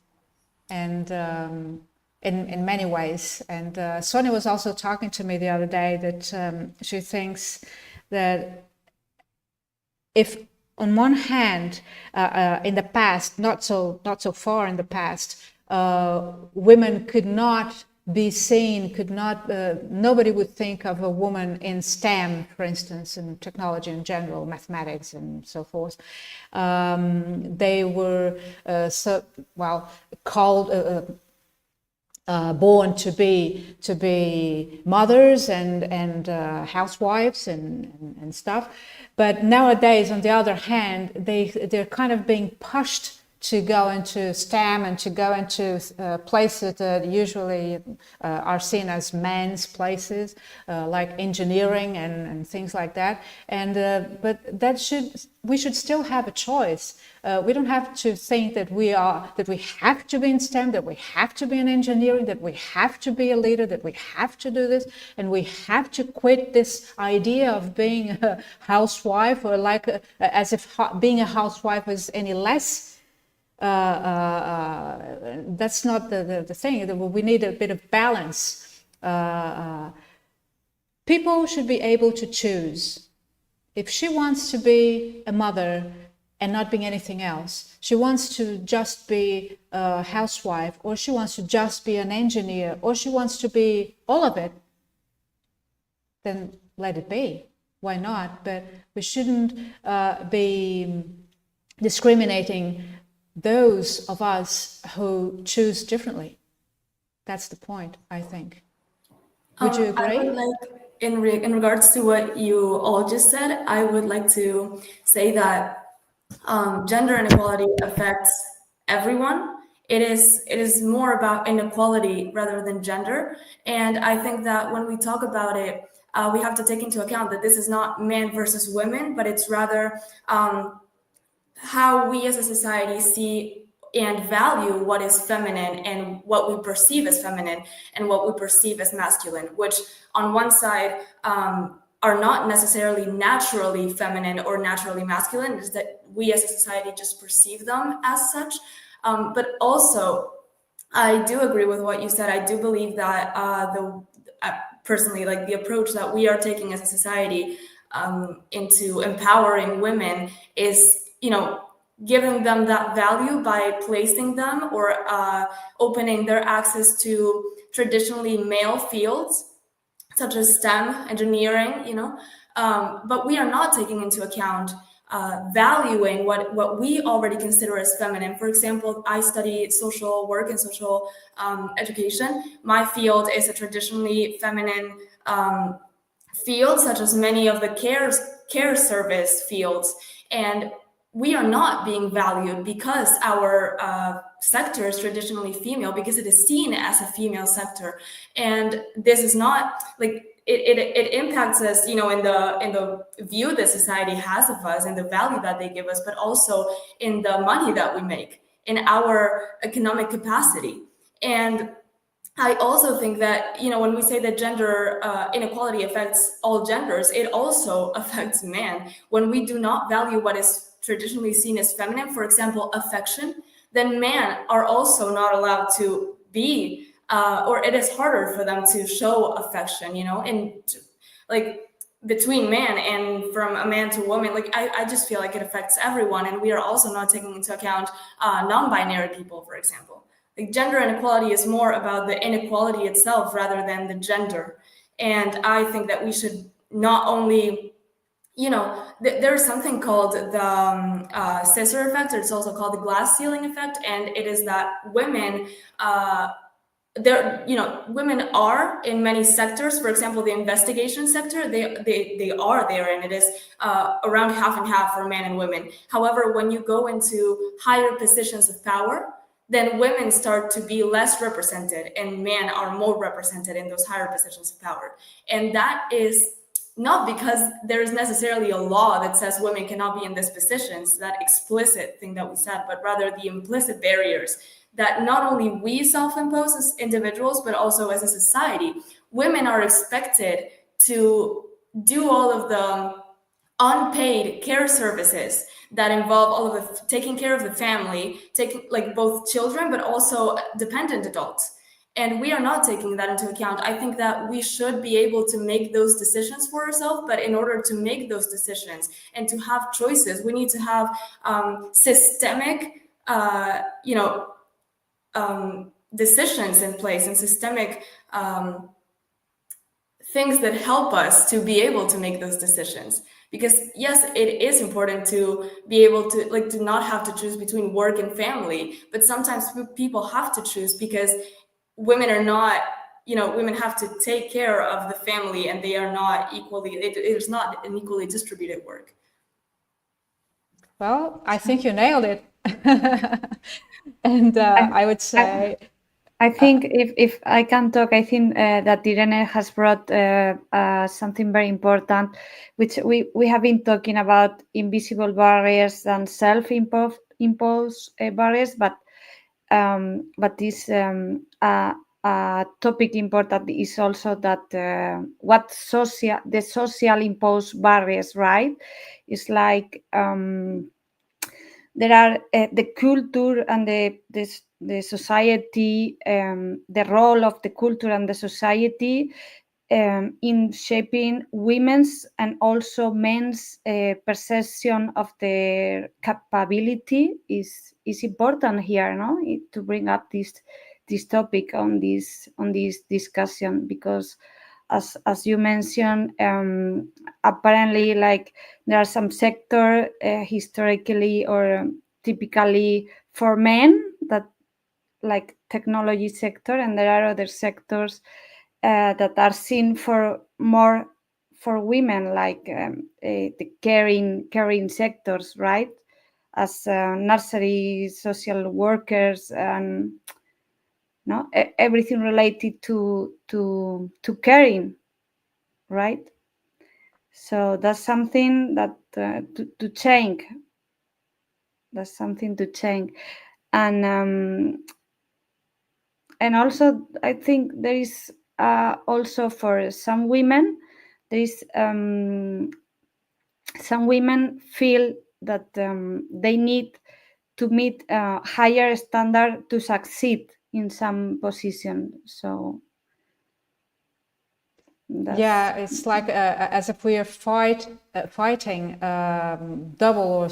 A: and in many ways. And Sonia was also talking to me the other day that she thinks that if on one hand in the past, not so far in the past, women could not be seen, nobody would think of a woman in STEM, for instance, in technology in general, mathematics and so forth. They were called, born to be mothers and housewives and stuff. But nowadays, on the other hand, they're kind of being pushed to go into STEM and to go into places that usually are seen as men's places, like engineering and things like that. And but we should still have a choice. We don't have to think that we have to be in STEM, that we have to be in engineering, that we have to be a leader, that we have to do this, and we have to quit this idea of being a housewife, or like as if being a housewife is any less. That's not the thing. We need a bit of balance. People should be able to choose. If she wants to be a mother and not being anything else, she wants to just be a housewife, or she wants to just be an engineer, or she wants to be all of it, then let it be. Why not? But we shouldn't be discriminating those of us who choose differently. That's the point, I think. Would you agree?
H: I would like, in regards to what you all just said, I would like to say that gender inequality affects everyone. It is more about inequality rather than gender. And I think that when we talk about it, we have to take into account that this is not men versus women, but it's rather how we as a society see and value what is feminine and what we perceive as feminine and what we perceive as masculine, which on one side are not necessarily naturally feminine or naturally masculine, is that we as a society just perceive them as such. But also, I do agree with what you said. I do believe that personally, like the approach that we are taking as a society into empowering women is, giving them that value by placing them or opening their access to traditionally male fields, such as STEM, engineering, but we are not taking into account valuing what we already consider as feminine. For example, I study social work and social education. My field is a traditionally feminine field, such as many of the care service fields. And we are not being valued because our sector is traditionally female, because it is seen as a female sector. And this is not like it impacts us, in the view that society has of us and the value that they give us, but also in the money that we make, in our economic capacity. And I also think that, when we say that gender inequality affects all genders, it also affects men. When we do not value what is traditionally seen as feminine, for example, affection, then men are also not allowed to be, or it is harder for them to show affection, and like between man and from a man to woman, like I just feel like it affects everyone. And we are also not taking into account non-binary people, for example. Like gender inequality is more about the inequality itself rather than the gender. And I think that we should not only, there's something called the scissor effect, or it's also called the glass ceiling effect. And it is that women, women are in many sectors. For example, the investigation sector, they are there, and it is around half and half for men and women. However, when you go into higher positions of power, then women start to be less represented and men are more represented in those higher positions of power. And that is not because there is necessarily a law that says women cannot be in these positions, that explicit thing that we said, but rather the implicit barriers that not only we self-impose as individuals, but also as a society. Women are expected to do all of the unpaid care services that involve all of the taking care of the family, taking like both children, but also dependent adults. And we are not taking that into account. I think that we should be able to make those decisions for ourselves, but in order to make those decisions and to have choices, we need to have systemic, decisions in place and systemic things that help us to be able to make those decisions. Because yes, it is important to be able to to not have to choose between work and family, but sometimes people have to choose because women are not, women have to take care of the family and they are not equally, it is not an equally distributed work.
A: Well, I think you nailed it. And I would say,
E: I think if I can talk, I think that Irene has brought something very important, which we have been talking about invisible barriers and self-imposed barriers, but this topic important is also that what the social imposed barriers, right? It's like there are the culture and the society, the role of the culture and the society in shaping women's and also men's perception of their capability is important here, no? To bring up this topic on this discussion, because as you mentioned, apparently, like there are some sector historically or typically for men, that like technology sector, and there are other sectors that are seen for more for women, like the caring sectors, right? As nursery social workers and everything related to caring, right? So that's something that to change. That's something to change, and also I think there is also for some women, there is some women feel that they need to meet a higher standard to succeed in some position. So
A: yeah, it's like as if we are fighting double or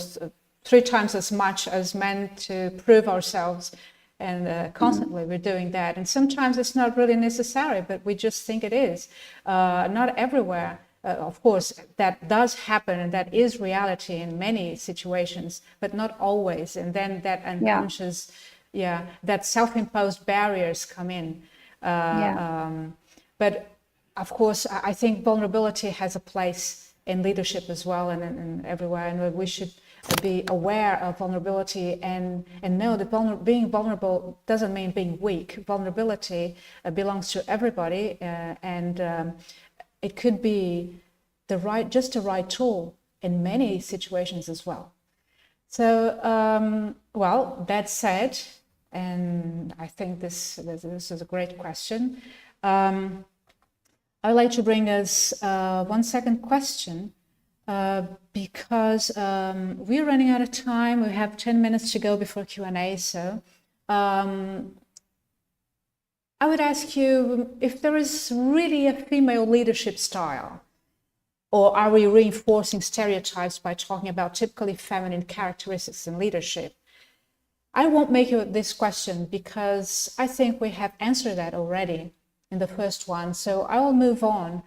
A: three times as much as men to prove ourselves, and constantly we're doing that. And sometimes it's not really necessary, but we just think it is. Not everywhere. Of course, that does happen, and that is reality in many situations, but not always. And then that unconscious, that self-imposed barriers come in. But of course, I think vulnerability has a place in leadership as well, and everywhere, and we should be aware of vulnerability and know that being vulnerable doesn't mean being weak. Vulnerability belongs to everybody, and it could be the right tool in many situations as well. So, well, that said, and I think this is a great question. I'd like to bring us one second question, because we're running out of time. We have 10 minutes to go before Q&A. So I would ask you if there is really a female leadership style, or are we reinforcing stereotypes by talking about typically feminine characteristics in leadership? I won't make you this question because I think we have answered that already in the first one. So I will move on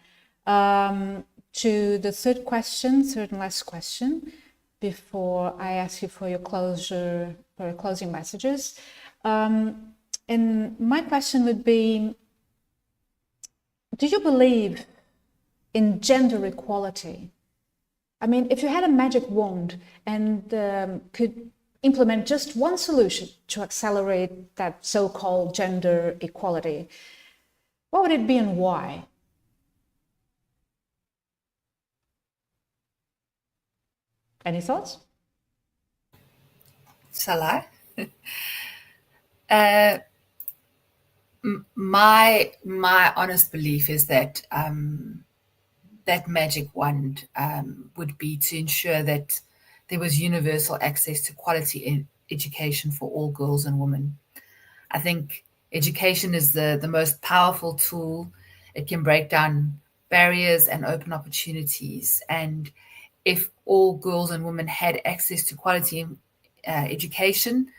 A: to the third and last question before I ask you for your closing messages. And my question would be, do you believe in gender equality? I mean, if you had a magic wand and could implement just one solution to accelerate that so-called gender equality, what would it be and why? Any thoughts?
G: Shall I? My honest belief is that that magic wand would be to ensure that there was universal access to quality education for all girls and women. I think education is the most powerful tool. It can break down barriers and open opportunities. And if all girls and women had access to quality education,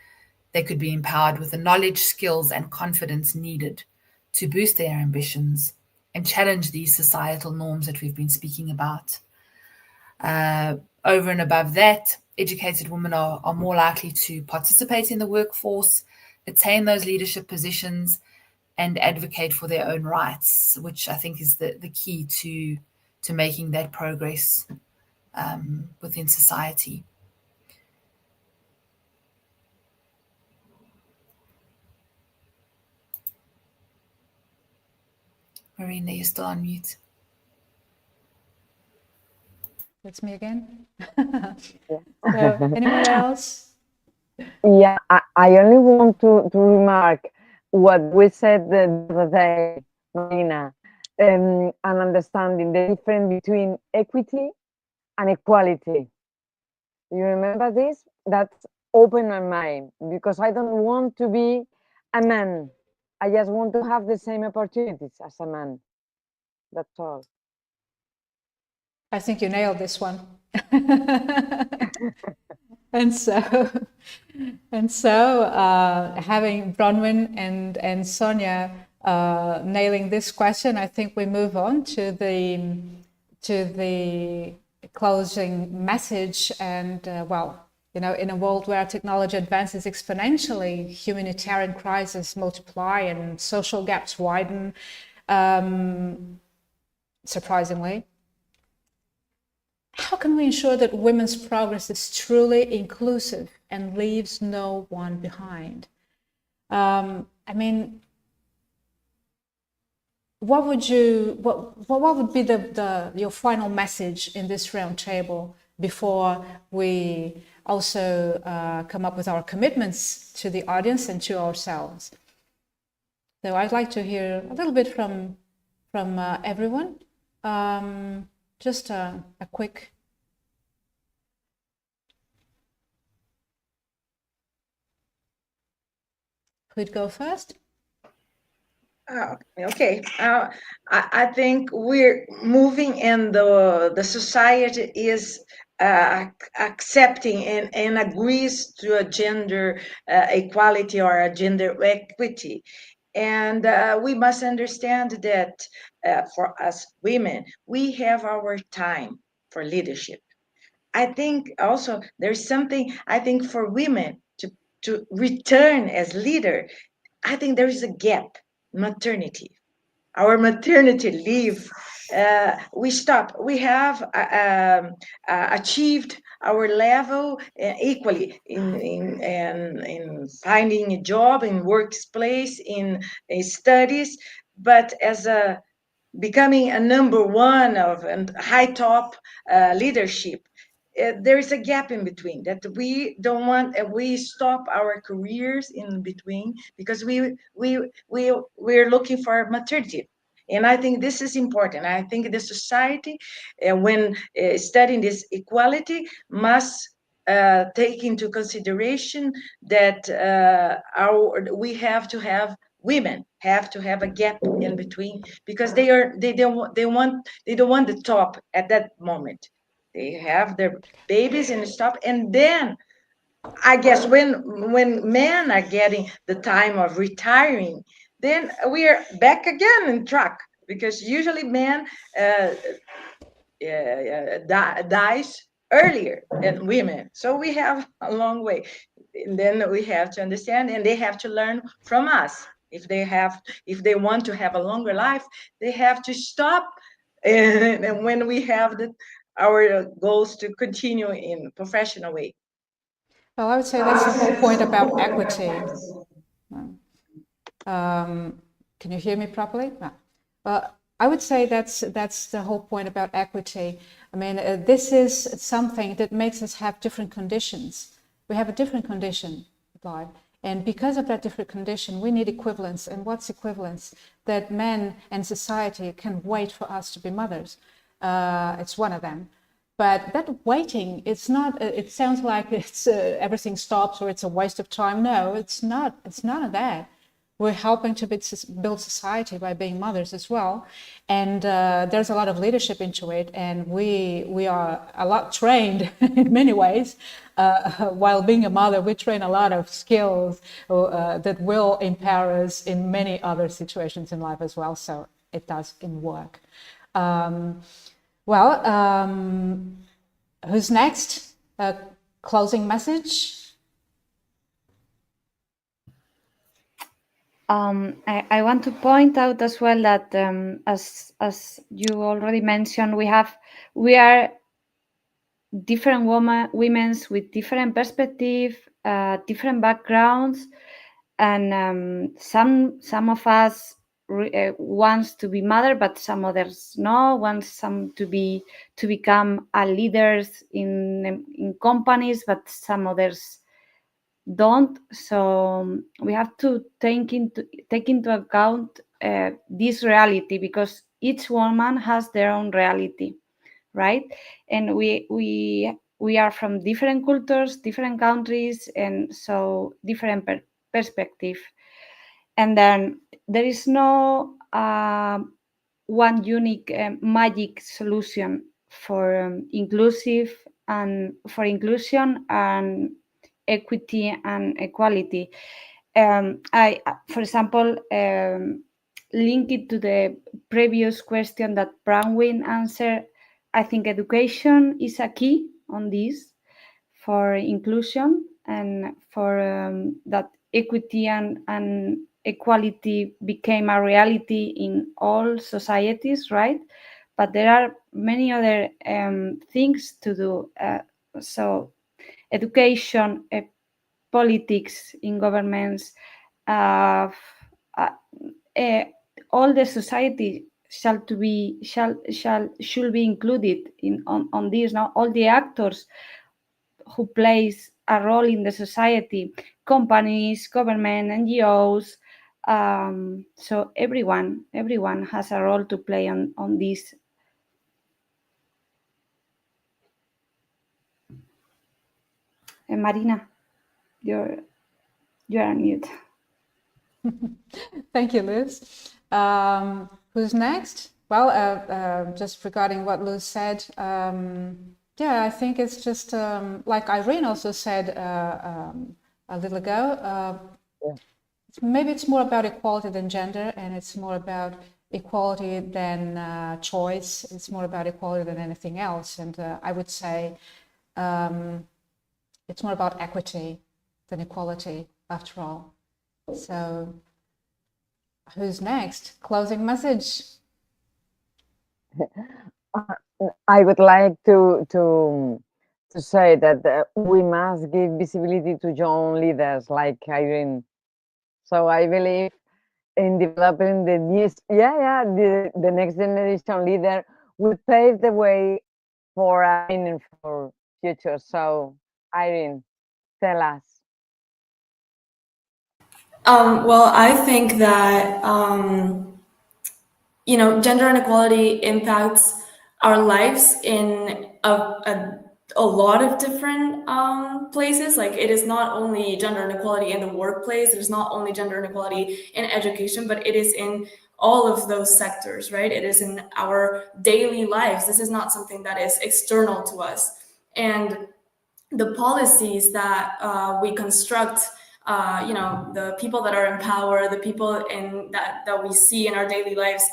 G: they could be empowered with the knowledge, skills, and confidence needed to boost their ambitions and challenge these societal norms that we've been speaking about. Over and above that, educated women are more likely to participate in the workforce, attain those leadership positions, and advocate for their own rights, which I think is the key to making that progress within society. Marina, you're still on mute.
A: That's me again. So, anyone else?
B: Yeah, I only want to remark what we said the other day, Marina, and understanding the difference between equity and equality. You remember this? That's opened my mind, because I don't want to be a man. I just want to have the same opportunities as a man. That's all.
A: I think you nailed this one. And so, having Bronwyn and Sonia nailing this question, I think we move on to the closing message. And well, you know, in a world where technology advances exponentially, humanitarian crises multiply and social gaps widen, surprisingly, how can we ensure that women's progress is truly inclusive and leaves no one behind? I mean, what would be your final message in this round table before we also come up with our commitments to the audience and to ourselves? So I'd like to hear a little bit from everyone. Just a quick. Who'd go first?
D: Okay. I think we're moving, and the society is accepting and agrees to a gender equality or a gender equity. And we must understand that for us women, we have our time for leadership. I think also there's something, I think, for women to return as leader. I think there is a gap. Maternity, our maternity leave, we stop. We have achieved our level equally in finding a job, in workplace, in studies, but as a becoming a number one of and high top leadership, there is a gap in between that we don't want. We stop our careers in between because we're looking for maternity. And I think this is important. I think the society, when studying this equality, must take into consideration that we have to have women have to have a gap in between, because they don't want the top at that moment. They have their babies and stuff, and then I guess when men are getting the time of retiring, then we are back again in track, because usually men dies earlier than women. So we have a long way. And then we have to understand, and they have to learn from us. If they want to have a longer life, they have to stop. And when we have our goals to continue in professional way.
A: Well, I would say that's the whole point about equity. Can you hear me properly? No. I would say that's the whole point about equity. I mean, this is something that makes us have different conditions. We have a different condition, and because of that different condition, we need equivalence. And what's equivalence? That men and society can wait for us to be mothers. It's one of them. But that waiting, it's not. It sounds like it's everything stops or it's a waste of time. No, it's not. It's none of that. We're helping to build society by being mothers as well, and there's a lot of leadership into it. And we are a lot trained in many ways. While being a mother, we train a lot of skills that will empower us in many other situations in life as well. So it does in work. Who's next? Closing message.
E: I want to point out as well that as you already mentioned, we are different women with different perspectives, different backgrounds, and some of us wants to be mother, but some others no. Wants some to become leaders in companies, but some others don't. So we have to take into account this reality, because each woman has their own reality, right? And we are from different cultures, different countries, and so different perspective. And then there is no one unique magic solution for inclusion and equity and equality. For example, link it to the previous question that Branwyn answered. I think education is a key on this for inclusion and for that equity and equality became a reality in all societies, right? But there are many other things to do. So education, politics in governments, all the society should be included on this. Now, all the actors who plays a role in the society, companies, government, NGOs. So everyone has a role to play on this. And Marina, you're on mute.
A: Thank you, Luz. Who's next? Well, just regarding what Luz said, yeah, I think it's just like Irene also said a little ago. Maybe it's more about equality than gender, and it's more about equality than choice. It's more about equality than anything else. And I would say it's more about equity than equality, after all. So, who's next? Closing message.
B: I would like to say that we must give visibility to young leaders like Irene. So I believe in developing the next generation leader will pave the way for a meaningful future. So Irene, tell us.
H: Well, I think that gender inequality impacts our lives in a lot of different places. Like, it is not only gender inequality in the workplace, there's not only gender inequality in education, but it is in all of those sectors, right? It is in our daily lives. This is not something that is external to us. And the policies that we construct, the people that are in power, the people that we see in our daily lives,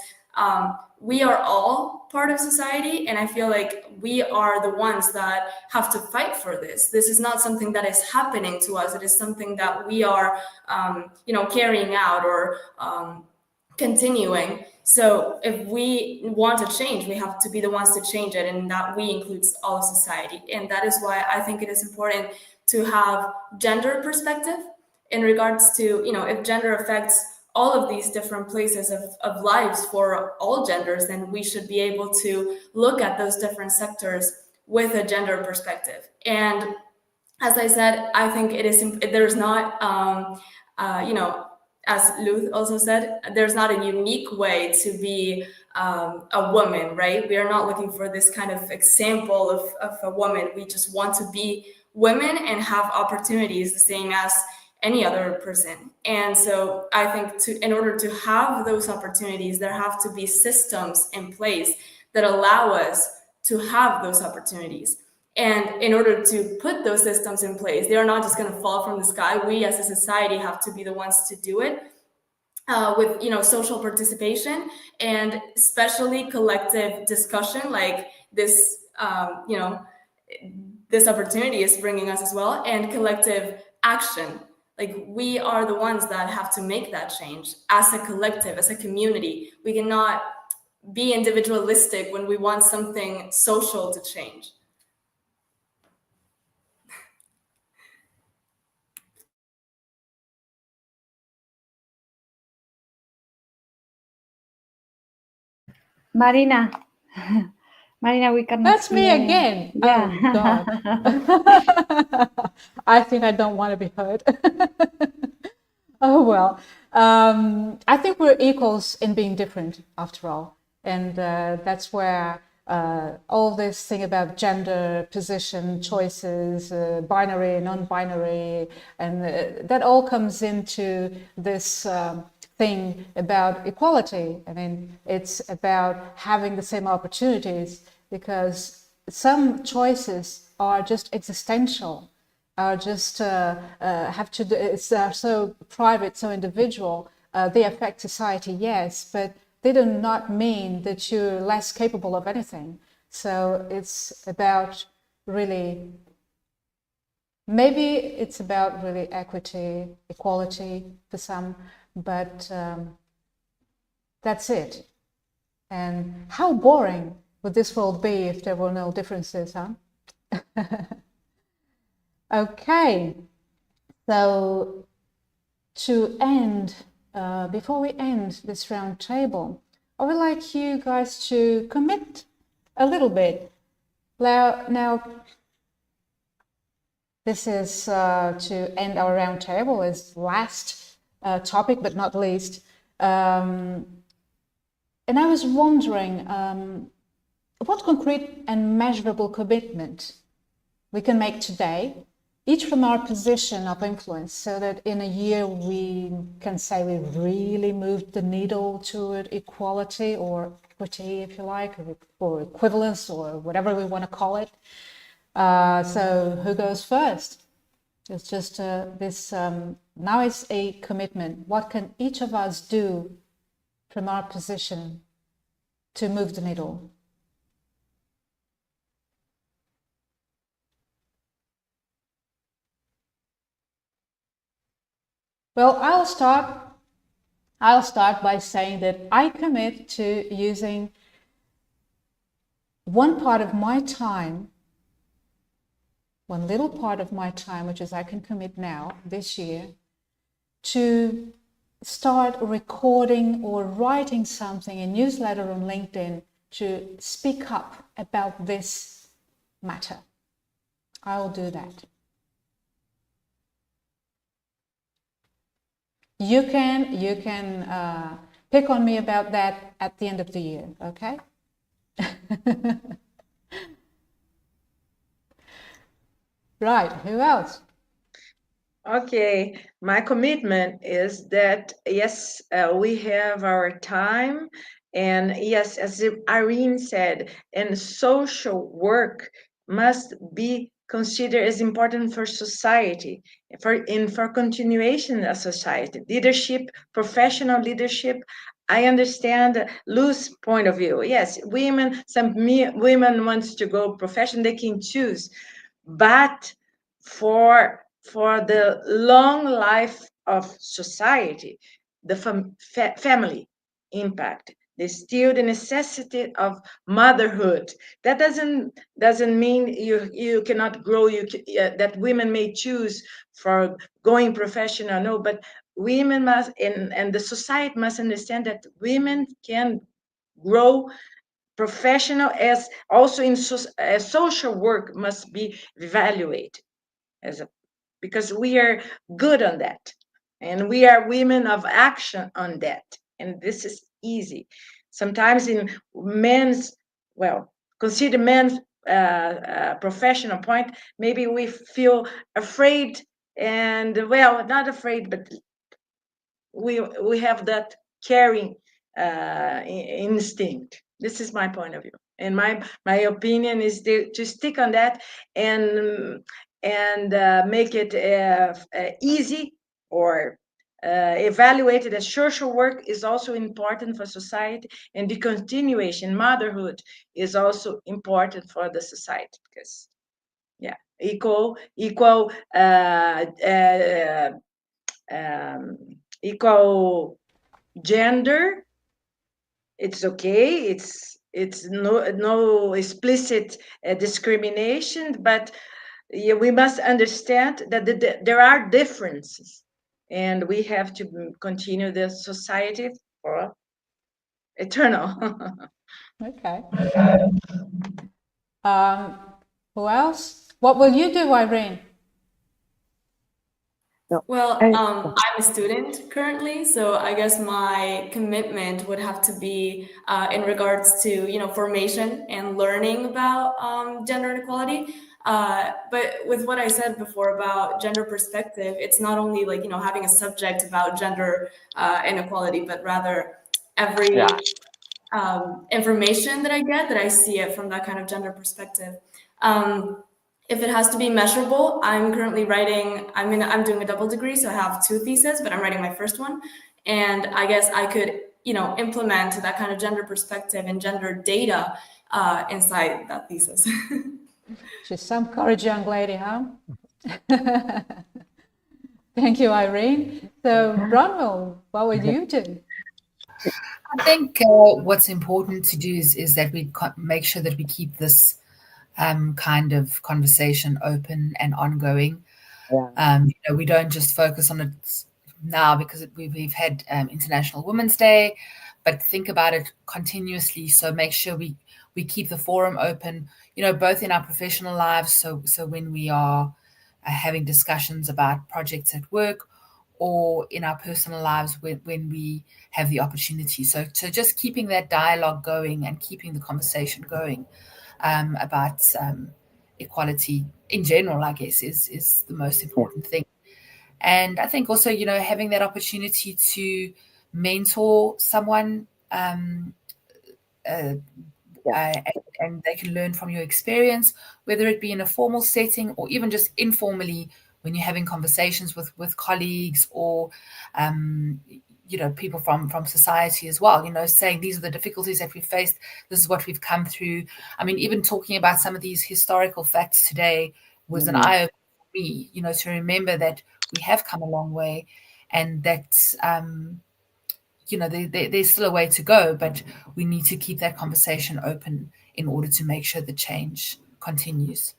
H: we are all part of society, and I feel like we are the ones that have to fight for this. This is not something that is happening to us. It is something that we are, carrying out or continuing. So if we want to change, we have to be the ones to change it, and that we includes all of society. And that is why I think it is important to have gender perspective in regards to, if gender affects all of these different places of lives for all genders, then we should be able to look at those different sectors with a gender perspective. And as I said, I think there's not, as Luth also said, there's not a unique way to be a woman, right? We are not looking for this kind of example of a woman. We just want to be women and have opportunities the same as any other person. And so I think in order to have those opportunities, there have to be systems in place that allow us to have those opportunities. And in order to put those systems in place, they are not just going to fall from the sky. We as a society have to be the ones to do it with, social participation and especially collective discussion like this, this opportunity is bringing us as well, and collective action. Like, we are the ones that have to make that change as a collective, as a community. We cannot be individualistic when we want something social to change.
E: Marina. Marina, we cannot
A: That's me
E: hear you.
A: again.
E: Yeah.
A: Oh, God. I think I don't want to be heard. Oh, well. I think we're equals in being different, after all. And that's where all this thing about gender, position, choices, binary, non-binary, and that all comes into this thing about equality. I mean, it's about having the same opportunities, because some choices are just existential, are just have to do, it's so private, so individual. They affect society, yes, but they do not mean that you're less capable of anything. So it's about really, maybe it's about really equity, equality for some, but that's it. And how boring would this world be if there were no differences, huh? Okay, so to end, before we end this round table, I would like you guys to commit a little bit. Now this is to end our round table, is last topic, but not least. And I was wondering what concrete and measurable commitment we can make today, each from our position of influence, so that in a year we can say we really moved the needle toward equality or equity, if you like, or equivalence, or whatever we want to call it. So who goes first? It's just this, now it's a commitment. What can each of us do from our position to move the needle? Well, I'll start by saying that I commit to using one part of my time, one little part of my time, which is I can commit now, this year, to start recording or writing something, a newsletter on LinkedIn, to speak up about this matter. I will do that. You can pick on me about that at the end of the year, okay? Right, who else?
D: Okay, my commitment is that, yes, we have our time, and yes, as Irene said, and social work must be considered as important for society, for continuation of society, leadership, professional leadership. I understand Lou's point of view. Yes, some women wants to go profession, they can choose, but for the long life of society, the family impact, there's still the necessity of motherhood. That doesn't mean you cannot grow. That women may choose for going professional. No, but women must, and the society must understand that women can grow professional, as also in social work must be evaluated because we are good on that, and we are women of action on that, and this is easy. Sometimes in men's, consider men's professional point, maybe we feel afraid, and not afraid, but we have that caring instinct. This is my point of view, and my opinion is to stick on that and make it easy, or evaluated as social work is also important for society, and the continuation motherhood is also important for the society, because equal gender, it's okay, it's no explicit discrimination, but we must understand that there are differences, and we have to continue the society for eternal.
A: Okay. Who else? What will you do, Irene?
H: Well, I'm a student currently, so I guess my commitment would have to be in regards to, you know, formation and learning about gender inequality. But with what I said before about gender perspective, it's not only like, you know, having a subject about gender inequality, but rather every information that I get, that I see it from that kind of gender perspective. If it has to be measurable, I'm currently writing, I'm doing a double degree, so I have 2 theses, but I'm writing my first one. And I guess I could, you know, implement that kind of gender perspective and gender data inside that thesis.
A: She's some courage young lady, huh? Thank you, Irene. So, Bronwell, what would you do?
G: I think what's important to do is that we make sure that we keep this kind of conversation open and ongoing.
B: Yeah.
G: You know, we don't just focus on it now because we've had International Women's Day, but think about it continuously. So make sure we keep the forum open, you know, both in our professional lives. So when we are having discussions about projects at work, or in our personal lives when we have the opportunity. So just keeping that dialogue going and keeping the conversation going about equality in general, I guess, is the most important thing. And I think also, you know, having that opportunity to mentor someone and they can learn from your experience, whether it be in a formal setting or even just informally when you're having conversations with colleagues or you know, people from society as well, you know, saying these are the difficulties that we faced, this is what we've come through. I mean, even talking about some of these historical facts today was an eye-opener for me, you know, to remember that we have come a long way and that you know, there's still a way to go, but we need to keep that conversation open in order to make sure the change continues.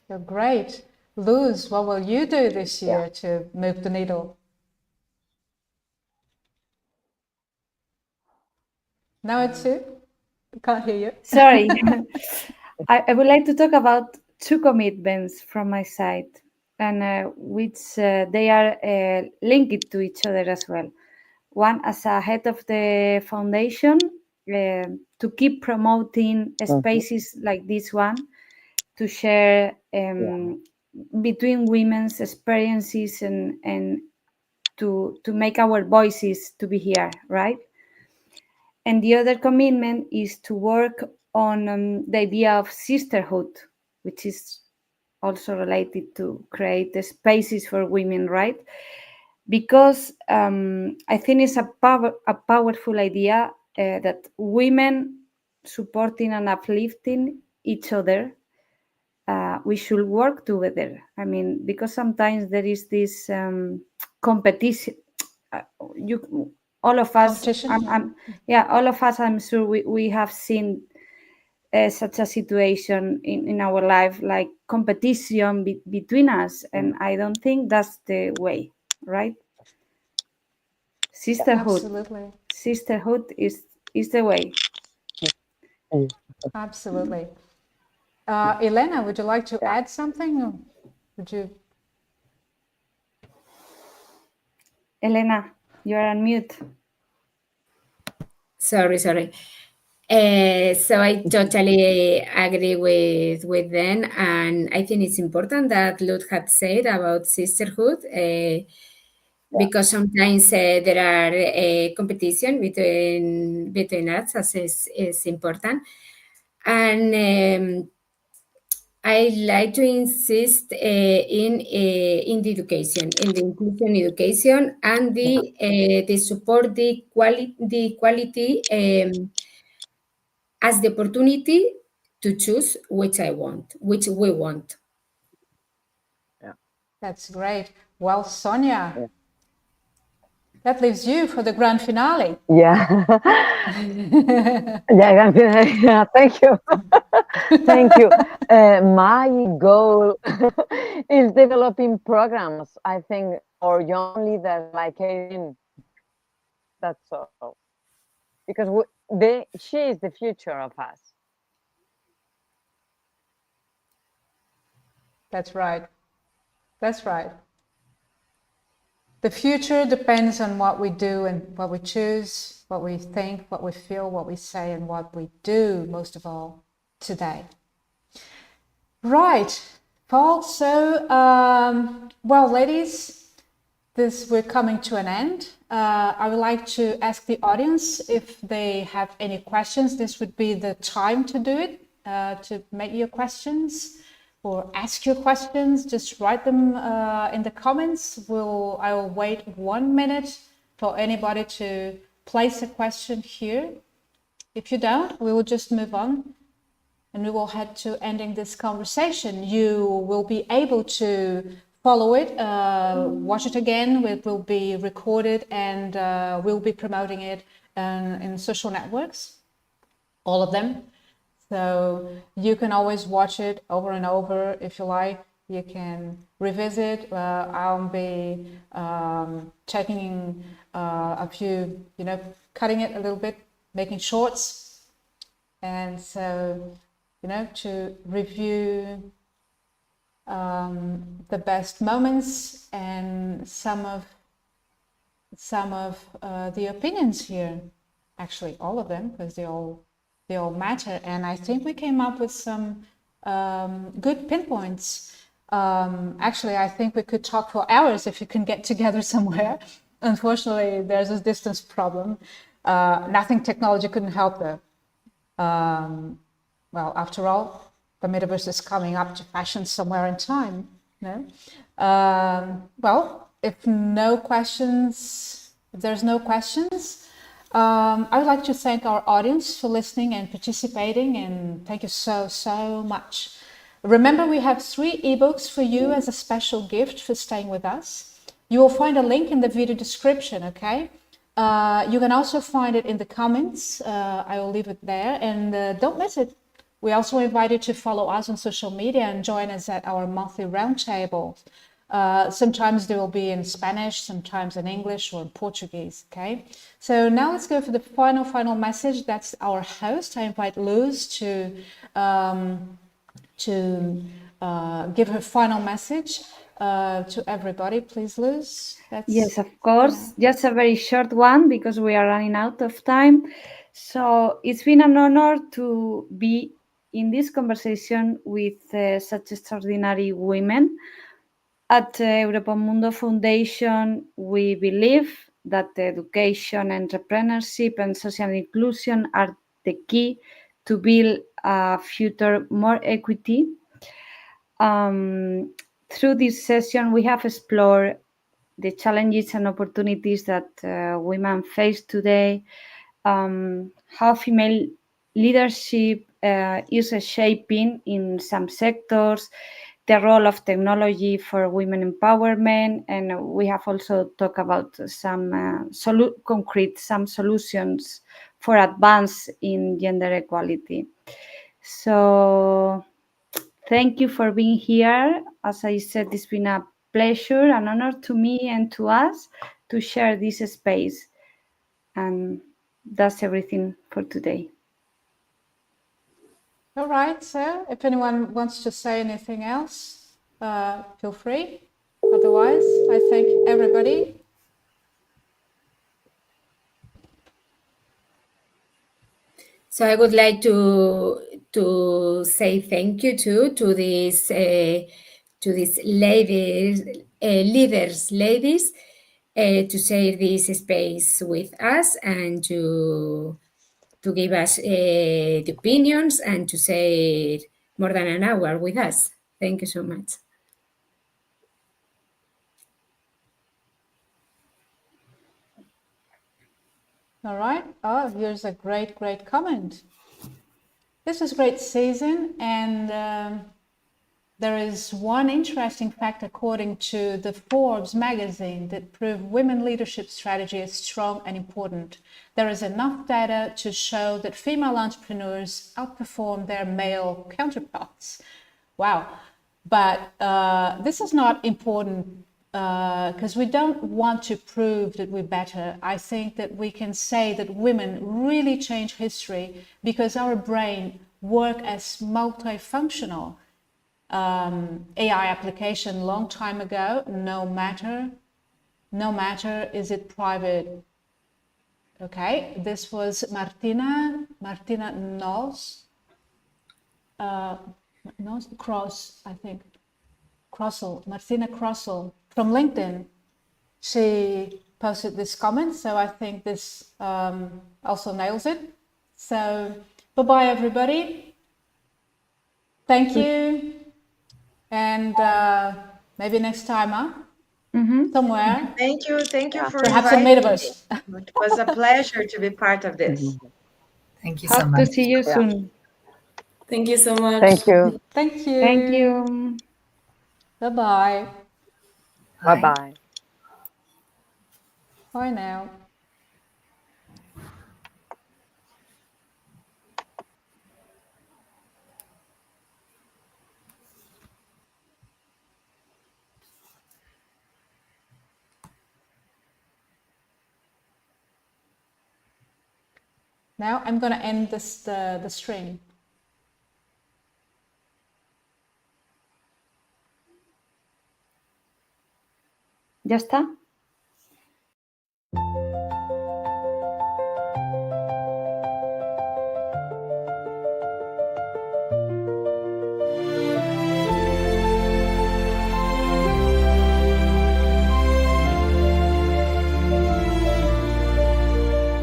A: You're great. Luz, what will you do this year to move the needle? Now it's you. I can't hear you.
E: Sorry. I would like to talk about 2 commitments from my side, and which they are linked to each other as well. One, as a head of the foundation, to keep promoting spaces like this one, to share between women's experiences and to make our voices to be here, right? And the other commitment is to work on the idea of sisterhood, which is also related to create the spaces for women, right? Because I think it's a powerful idea that women supporting and uplifting each other, we should work together. I mean, because sometimes there is this competition. All of us, all of us, I'm sure we have seen such a situation in our life, like competition between us, and I don't think that's the way, right? Sisterhood,
A: Absolutely.
E: Sisterhood is the way.
A: Absolutely. Elena, would you like to add something? Or would you?
E: Elena, you're on mute.
C: Sorry. So I totally agree with them, and I think it's important that Lud had said about sisterhood, because sometimes there are competition between us, as is important, and I like to insist in the education, in the inclusion education, and the support the quality as the opportunity to choose which we want.
B: Yeah.
A: That's great. Well, Sonia, that leaves you for the grand finale.
B: Yeah. Yeah, thank you. Thank you. My goal is developing programs, I think, for young leaders like Irene. That's all. Because she is the future of us.
A: That's right. That's right. The future depends on what we do and what we choose, what we think, what we feel, what we say, and what we do, most of all, today. Right, Paul. So, well, ladies, we're coming to an end. I would like to ask the audience if they have any questions. This would be the time to do it, to make your questions or ask your questions. Just write them in the comments. I will wait 1 minute for anybody to place a question here. If you don't, we will just move on and we will head to ending this conversation. You will be able to follow it, watch it again. It will be recorded and we'll be promoting it in social networks, all of them. So you can always watch it over and over if you like. You can revisit. I'll be checking a few, cutting it a little bit, making shorts. And so, to review the best moments and some of the opinions here. Actually, all of them, because they all matter. And I think we came up with some good pinpoints. Actually, I think we could talk for hours if you can get together somewhere. Unfortunately, there's a distance problem. Nothing technology couldn't help though. Well, after all, the metaverse is coming up to fashion somewhere in time. No? Well, if there's no questions, I would like to thank our audience for listening and participating, and thank you so much. Remember, we have 3 ebooks for you as a special gift for staying with us. You will find a link in the video description, okay? You can also find it in the comments. I will leave it there, and don't miss it. We also invite you to follow us on social media and join us at our monthly roundtable. Sometimes they will be in Spanish, sometimes in English or in Portuguese, okay? So now let's go for the final message. That's our host. I invite Luz to give her final message to everybody. Please, Luz.
E: Yes, of course. Just a very short one because we are running out of time. So it's been an honor to be in this conversation with such extraordinary women. At Europamundo Foundation, we believe that education, entrepreneurship, and social inclusion are the key to build a future more equity. Through this session, we have explored the challenges and opportunities that women face today, how female leadership is shaping in some sectors, the role of technology for women empowerment, and we have also talked about some solutions for advance in gender equality. So thank you for being here. As I said, it's been a pleasure, an honor to me and to us to share this space. And that's everything for today.
A: All right, so if anyone wants to say anything else, feel free. Otherwise, I thank everybody.
C: So I would like to say thank you to these ladies, ladies, to share this space with us and to give us the opinions and to say more than an hour with us. Thank you so much.
A: All right. Oh, here's a great comment. This is great season, and there is one interesting fact according to the Forbes magazine that prove women leadership strategy is strong and important. There is enough data to show that female entrepreneurs outperform their male counterparts. Wow. But this is not important because we don't want to prove that we're better. I think that we can say that women really change history because our brain work as multifunctional. AI application long time ago, no matter is it private. Okay, this was Martina Martina Crossel from LinkedIn. She posted this comment, so I think this also nails it. So bye-bye everybody. Thank you. And maybe next time, somewhere.
D: Thank you for
A: perhaps in
D: inviting
A: metaverse.
D: me. It was a pleasure to be part of this.
G: Thank you so
E: Hope
G: much.
E: to see you soon.
H: Thank you so much.
B: Thank you.
A: Thank you.
E: Thank you.
A: Bye-bye.
B: Bye-bye.
A: Bye now. Now I'm going to end the stream.
E: ¿Ya está?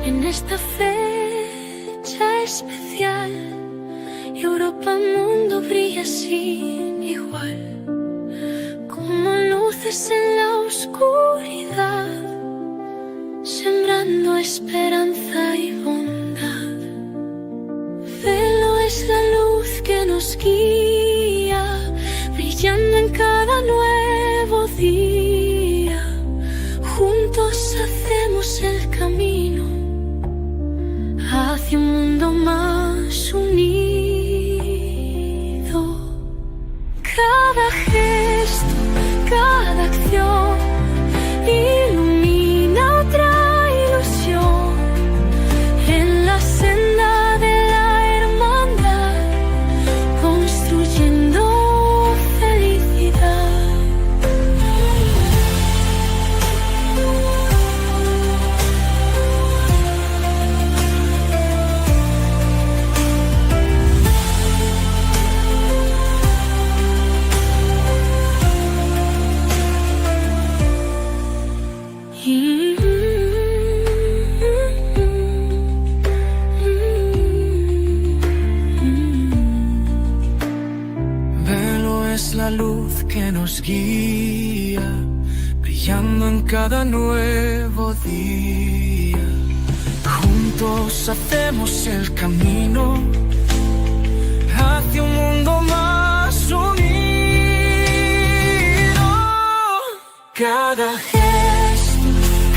I: En esta fecha especial, Europamundo brilla sin igual, como luces en la oscuridad, sembrando esperanza y bondad. Velo es la luz que nos guía, brillando en cada nuevo día. Juntos hacemos el camino hacia un mundo más unido. Cada gesto, cada acción ilumina otra ilusión en la senda de la hermandad, construyendo felicidad.
J: Velo es la luz que nos guía, brillando en cada nuevo día. Juntos hacemos el camino hacia un mundo más unido. Cada gesto,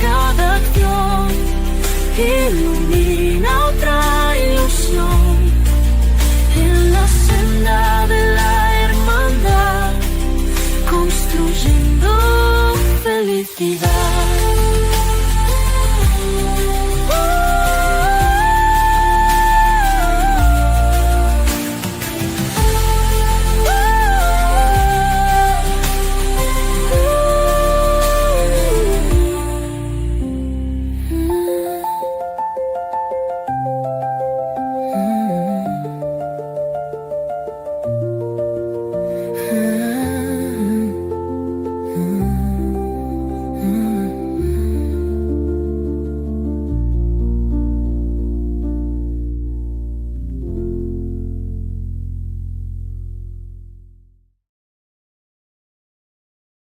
J: cada acción ilumina otra ilusión en la senda de la hermandad, construyendo felicidad.